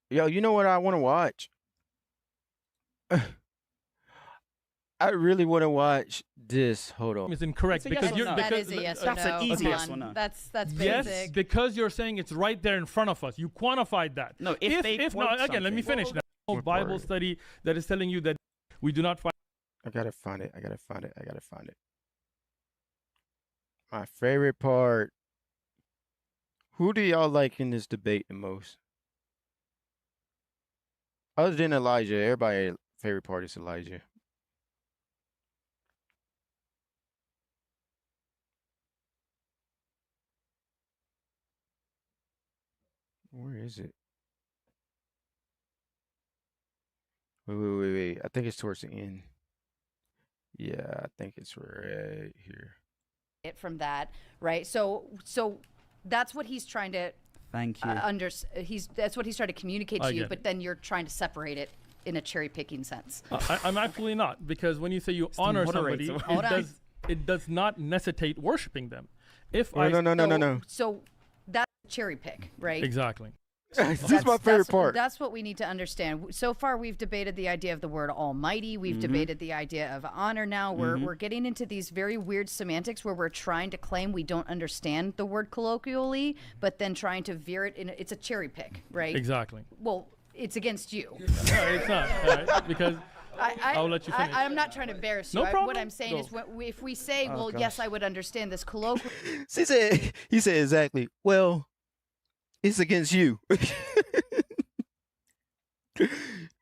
Yo, you know what I want to watch? I really want to watch this. Hold on. Is incorrect It's a yes because or you're no. That because is a yes or That's no. an easy Come yes on. or no. That's yes, basic. because you're saying it's right there in front of us. You quantified that. No, if they no, quote again, let me something. finish now. What Bible part? study that is telling you that we do not find. I gotta find it. I gotta find it. I gotta find it. My favorite part. Who do y'all like in this debate the most? Other than Elijah, everybody's favorite part is Elijah. Where is it? Wait. I think it's towards the end. Yeah, I think it's right here. It from that, right? So that's what he's trying to Thank you. that's what he's trying to communicate I to you, get it. but then you're trying to separate it in a cherry picking sense. I'm actually not, because when you say you the honor somebody, moderator. Hold on. it does not necessitate worshiping them. If No, I no. So that's a cherry pick, right? exactly. This is my favorite part. That's what we need to understand. So far, we've debated the idea of the word almighty. We've debated the idea of honor. Now we're getting into these very weird semantics where we're trying to claim we don't understand the word colloquially, but then trying to veer it in. It's a cherry pick, right? Exactly. Well, it's against you. No, it's not, all right, because I'll let you finish. I'm not trying to embarrass you. No problem. What I'm saying Go. is, if we say, well, yes, I would understand this colloquially. He said exactly. Well, it's against you.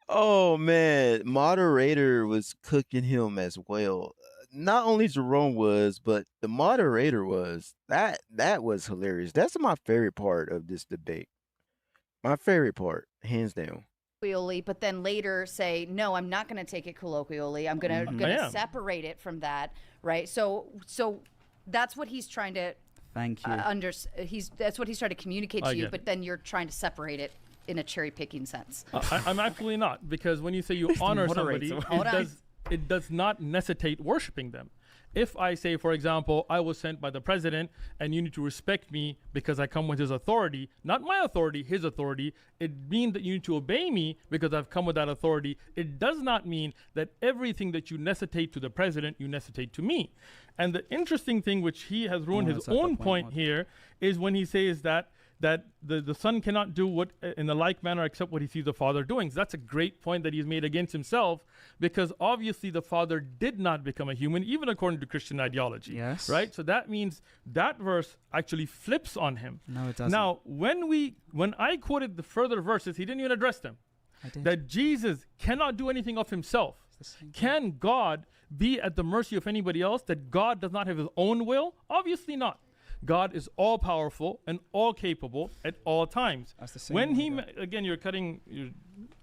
Oh man, moderator was cooking him as well. Not only Jerome was, but the moderator was. That was hilarious. That's my favorite part of this debate. My favorite part, hands down. Colloquially, but then later say, no, I'm not going to take it colloquially. I'm going I to am. separate it from that, right? So that's what he's trying to Thank you. that's what he's trying to communicate I to you, get but it. then you're trying to separate it in a cherry picking sense. I'm actually not, because when you say you honor somebody, moderator. Hold on. it does not necessitate worshiping them. If I say, for example, I was sent by the president and you need to respect me because I come with his authority, not my authority, his authority, it means that you need to obey me because I've come with that authority. It does not mean that everything that you necessitate to the president, you necessitate to me. And the interesting thing, which he has ruined his that's not the own point, point here, is when he says that the son cannot do what in the like manner except what he sees the father doing. So that's a great point that he's made against himself, because obviously the father did not become a human, even according to Christian ideology. Yes. Right? So that means that verse actually flips on him. No, it doesn't. Now, when I quoted the further verses, he didn't even address them. I did. That Jesus cannot do anything of himself. It's the same thing. Can God be at the mercy of anybody else? That God does not have his own will? Obviously not. God is all powerful and all capable at all times. That's the same When way, he, yeah. again, you're cutting You're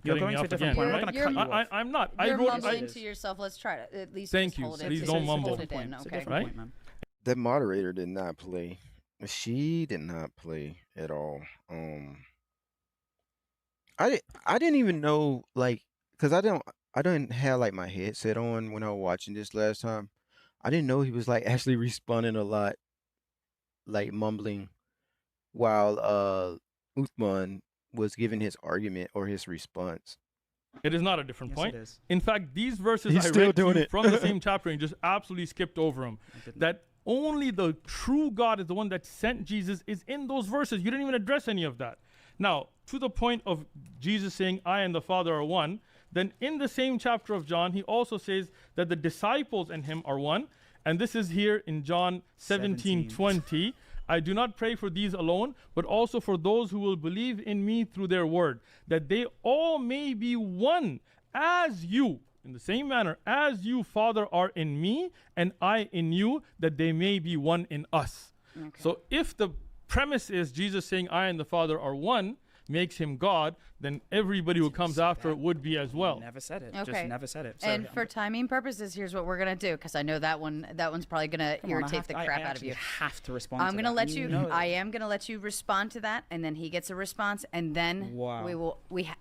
me going to off a different again. point. I'm You're- not going to you're- cut you off. I'm not. You're wrote- mumbling I- to yourself. Let's try to at least Thank just you. hold it. Please Just don't mumble. hold it Point. in, It's a okay? different Right? point, man. That moderator did not play. She did not play at all. I didn't even know, like, cause I didn't have like my headset on when I was watching this last time. I didn't know he was like actually responding a lot, like mumbling, while Uthman was giving his argument or his response. It is not a different Yes, point. it is. In fact, these verses He's I still read to doing you it. from the same chapter and just absolutely skipped over them. I didn't. That only the true God is the one that sent Jesus is in those verses. You didn't even address any of that. Now, to the point of Jesus saying, I and the Father are one, then in the same chapter of John, he also says that the disciples and him are one. And this is here in John 17:20. I do not pray for these alone, but also for those who will believe in me through their word, that they all may be one, as you, in the same manner, as you, Father, are in me, and I in you, that they may be one in us. Okay. So if the premise is Jesus saying, I and the Father are one, makes him God, then everybody who comes after would be as well. Never said it. Okay. Just never said it. So, and for timing purposes, here's what we're gonna do, because I know that one's probably gonna irritate the crap out of you. I have to respond. I'm gonna let you. I am gonna let you respond to that, and then he gets a response, and then we will.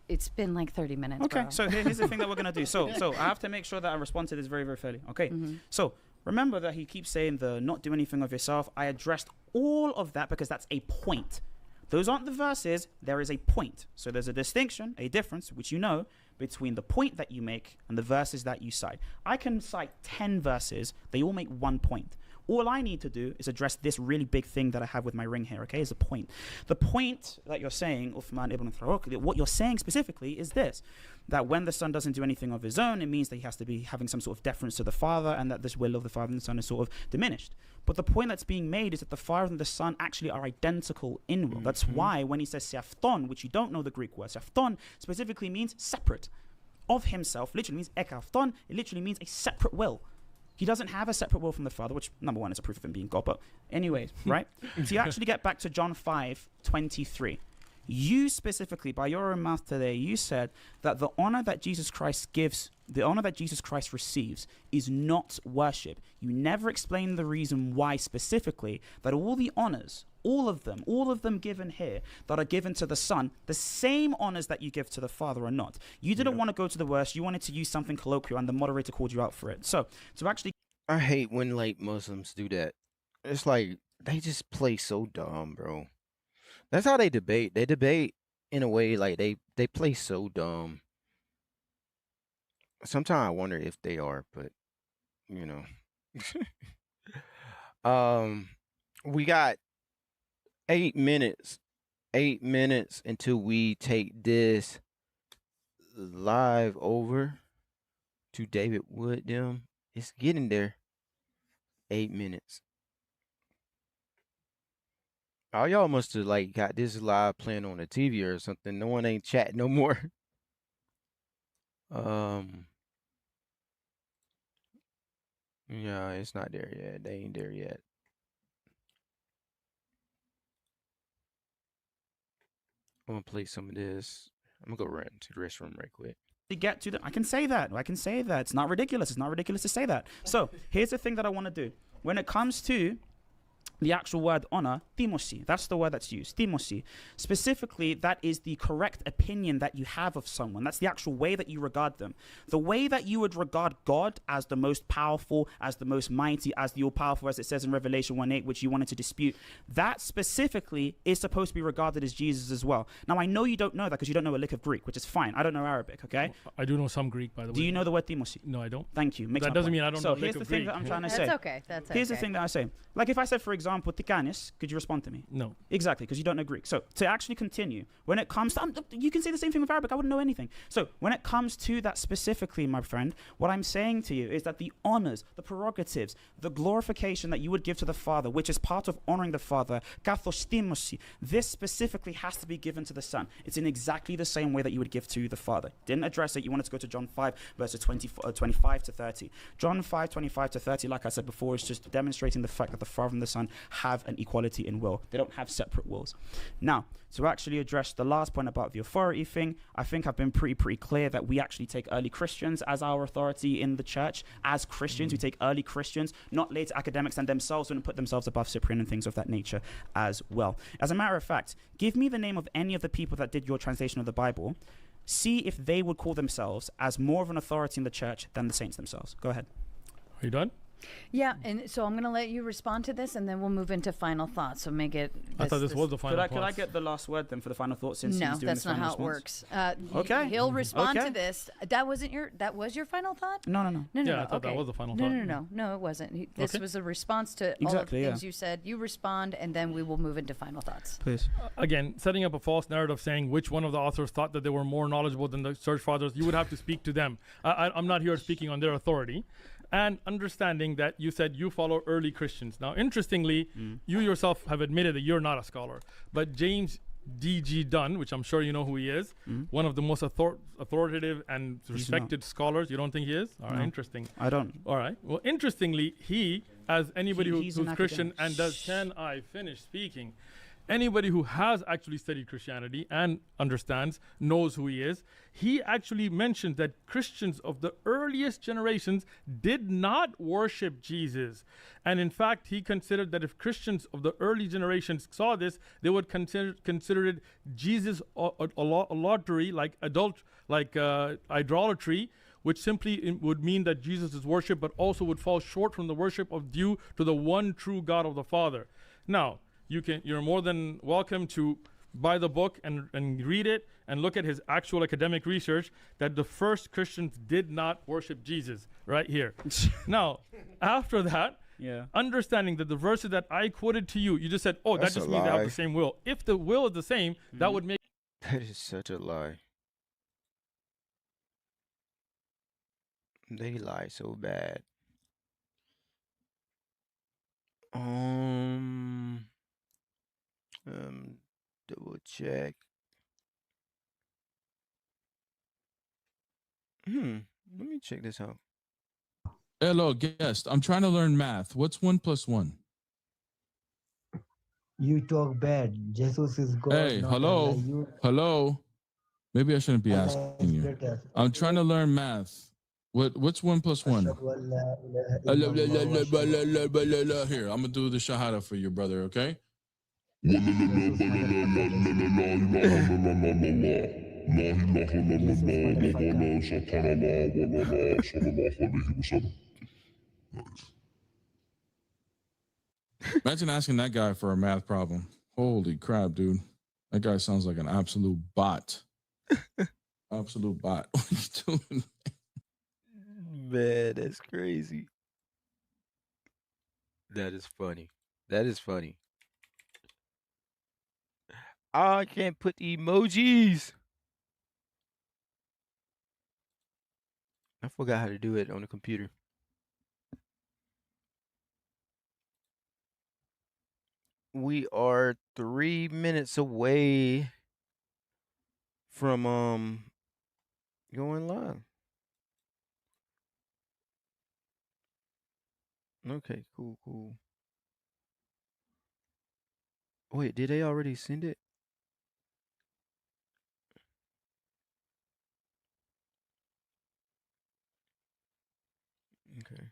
It's been like 30 minutes. Okay. Bro. So here's the thing that we're gonna do. So I have to make sure that I respond to this very, very fairly. Okay. Mm-hmm. So remember that he keeps saying the not do anything of yourself. I addressed all of that because that's a point. Those aren't the verses, there is a point. So there's a distinction, a difference, which you know, between the point that you make and the verses that you cite. I can cite 10 verses, they all make one point. All I need to do is address this really big thing that I have with my ring here, okay, is a point. The point that you're saying, Uthman ibn Farrokh, what you're saying specifically is this, that when the Son doesn't do anything of his own, it means that he has to be having some sort of deference to the Father, and that this will of the Father and the Son is sort of diminished. But the point that's being made is that the Father and the Son actually are identical in will. That's why when he says seafton, which you don't know the Greek word, seafton specifically means separate of himself, literally means ekafton, it literally means a separate will. He doesn't have a separate will from the Father, which number one is a proof of him being God, but anyways, right? So you actually get back to John 5:23. You specifically, by your own mouth today, you said that the honor that Jesus Christ gives, the honor that Jesus Christ receives is not worship. You never explained the reason why specifically that all the honors, all of them given here that are given to the Son, the same honors that you give to the Father are not. You didn't want to go to the worst. You wanted to use something colloquial, and the moderator called you out for it. So to actually, I hate when like Muslims do that. It's like they just play so dumb, bro. That's how they debate. They debate in a way like they play so dumb. Sometimes I wonder if they are, but you know. We got 8 minutes. 8 minutes until we take this live over to David Wood them. It's getting there. 8 minutes. Oh, y'all must have like got this live playing on the TV or something. No one ain't chatting no more. Yeah, it's not there yet. They ain't there yet. I'm gonna play some of this. I'm gonna go run to the restroom right quick. get to the, I can say that. It's not ridiculous. It's not ridiculous to say that. So here's the thing that I want to do. When it comes to the actual word honor, timosi, that's the word that's used, timosi. Specifically, that is the correct opinion that you have of someone. That's the actual way that you regard them. The way that you would regard God as the most powerful, as the most mighty, as the all-powerful, as it says in Revelation 1:8, which you wanted to dispute, that specifically is supposed to be regarded as Jesus as well. Now, I know you don't know that because you don't know a lick of Greek, which is fine. I don't know Arabic, okay? I do know some Greek, by the way. Do you know the word timosi? No, I don't. Thank you. That doesn't mean I don't know a lick here's the of thing Greek. that I'm trying to say. That's okay. That's okay. Here's the thing that I say. Like if I said, for example, tikanis, could you respond to me? No. Exactly, because you don't know Greek. So to actually continue, when it comes to, you can say the same thing with Arabic. I wouldn't know anything. So when it comes to that specifically, my friend, what I'm saying to you is that the honors, the prerogatives, the glorification that you would give to the Father, which is part of honoring the Father, kathostimosi, this specifically has to be given to the Son. It's in exactly the same way that you would give to the Father. Didn't address it. You wanted to go to John 5, verses 25 to 30. John 5, 25 to 30, like I said before, is just demonstrating the fact that the Father and the Son have an equality in will. They don't have separate wills. Now, to actually address the last point about the authority thing, I think I've been pretty clear that we actually take early Christians as our authority in the church. As Christians, we take early Christians, not later academics, and themselves wouldn't put themselves above Cyprian and things of that nature as well. As a matter of fact, give me the name of any of the people that did your translation of the Bible. See if they would call themselves as more of an authority in the church than the saints themselves. Go ahead. Are you done? Yeah, and so I'm going to let you respond to this, and then we'll move into final thoughts. So make it. I thought this was the final Could I get the last word then for the final thoughts? Since No, he's doing that's his not final how it response? works. Okay. He'll respond Okay. to this. That was your final thought? No. No. Yeah, I thought okay. that was the final no, thought. No, it wasn't. This Okay. was a response to all of the Exactly, things yeah. you said. You respond, and then we will move into final thoughts. Please. Again, setting up a false narrative saying which one of the authors thought that they were more knowledgeable than the church fathers, you would have to speak to them. I'm not here speaking on their authority. And understanding that you said you follow early Christians. Now, interestingly, you yourself have admitted that you're not a scholar. But James D.G. Dunn, which I'm sure you know who he is, one of the most authoritative and respected scholars. You don't think he is? All right, No. interesting. I don't. All right. Well, interestingly, he, as anybody He's who's an Christian academic. and does, can I finish speaking? Anybody who has actually studied Christianity and understands, knows who he is, he actually mentions that Christians of the earliest generations did not worship Jesus. And in fact, he considered that if Christians of the early generations saw this, they would consider it Jesus idolatry, like idolatry, which simply would mean that Jesus is worshipped, but also would fall short from the worship of due to the one true God of the Father. Now, you're more than welcome to buy the book and read it and look at his actual academic research that the first Christians did not worship Jesus right here. Now, after that, understanding that the verses that I quoted to you, you just said, oh, That's that just a means they have lie. the same will. If the will is the same, that would make That is such a lie. They lie so bad. Double check. Let me check this out. Hello, guest. I'm trying to learn math. What's 1 + 1? You talk bad. Jesus is God. Hey, not hello. Allah. You Hello. Maybe I shouldn't be Allah asking is you. better. I'm trying to learn math. What's 1 + 1? Ashhadu an la ilaha illallah wa ashhadu anna Here, I'm gonna do the shahada for you, brother. Okay? Imagine asking that guy for a math problem. Holy crap, dude. That guy sounds like an absolute bot. Absolute bot. What are you doing? Man, that's crazy. That is funny. That is funny. I can't put the emojis. I forgot how to do it on the computer. We are 3 minutes away from going live. Okay, cool. Wait, did they already send it? Okay.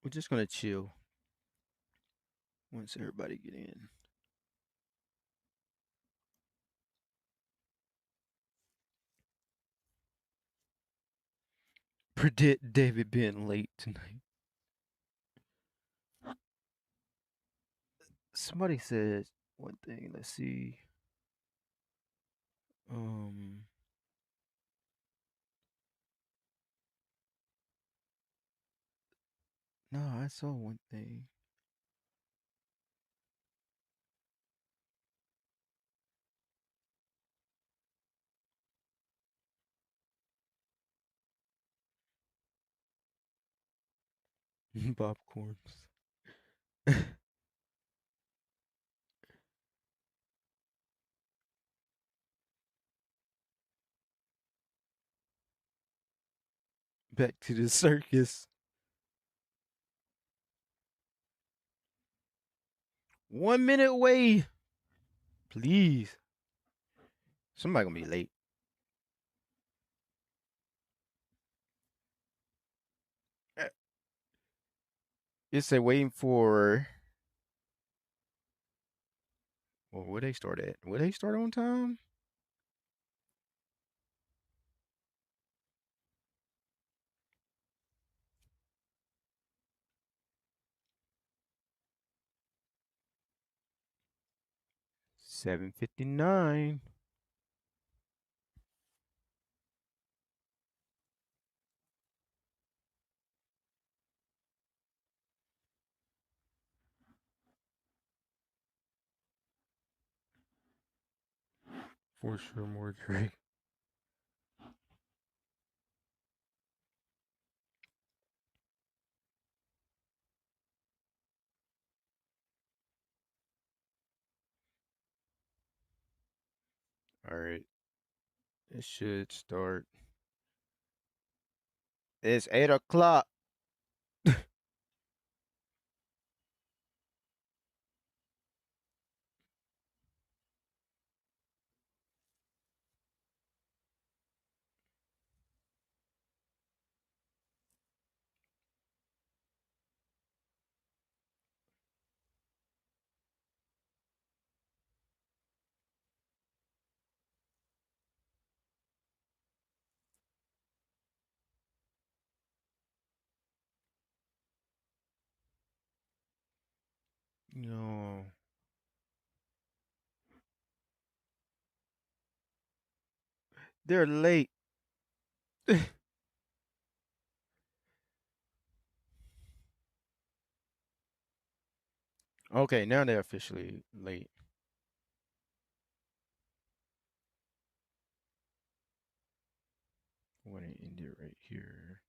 We're just gonna chill once everybody get in. Predict David being late tonight. Somebody said one thing. Let's see. No, I saw one thing. Popcorns. Back to the circus. 1 minute away. Please. Somebody gonna be late. It said waiting for. Well, where they start at? Where they start on time? 7:59. For sure, more Drake. All right. It should start. It's 8 o'clock. No. They're late. Okay, now they're officially late. I'm gonna end it right here.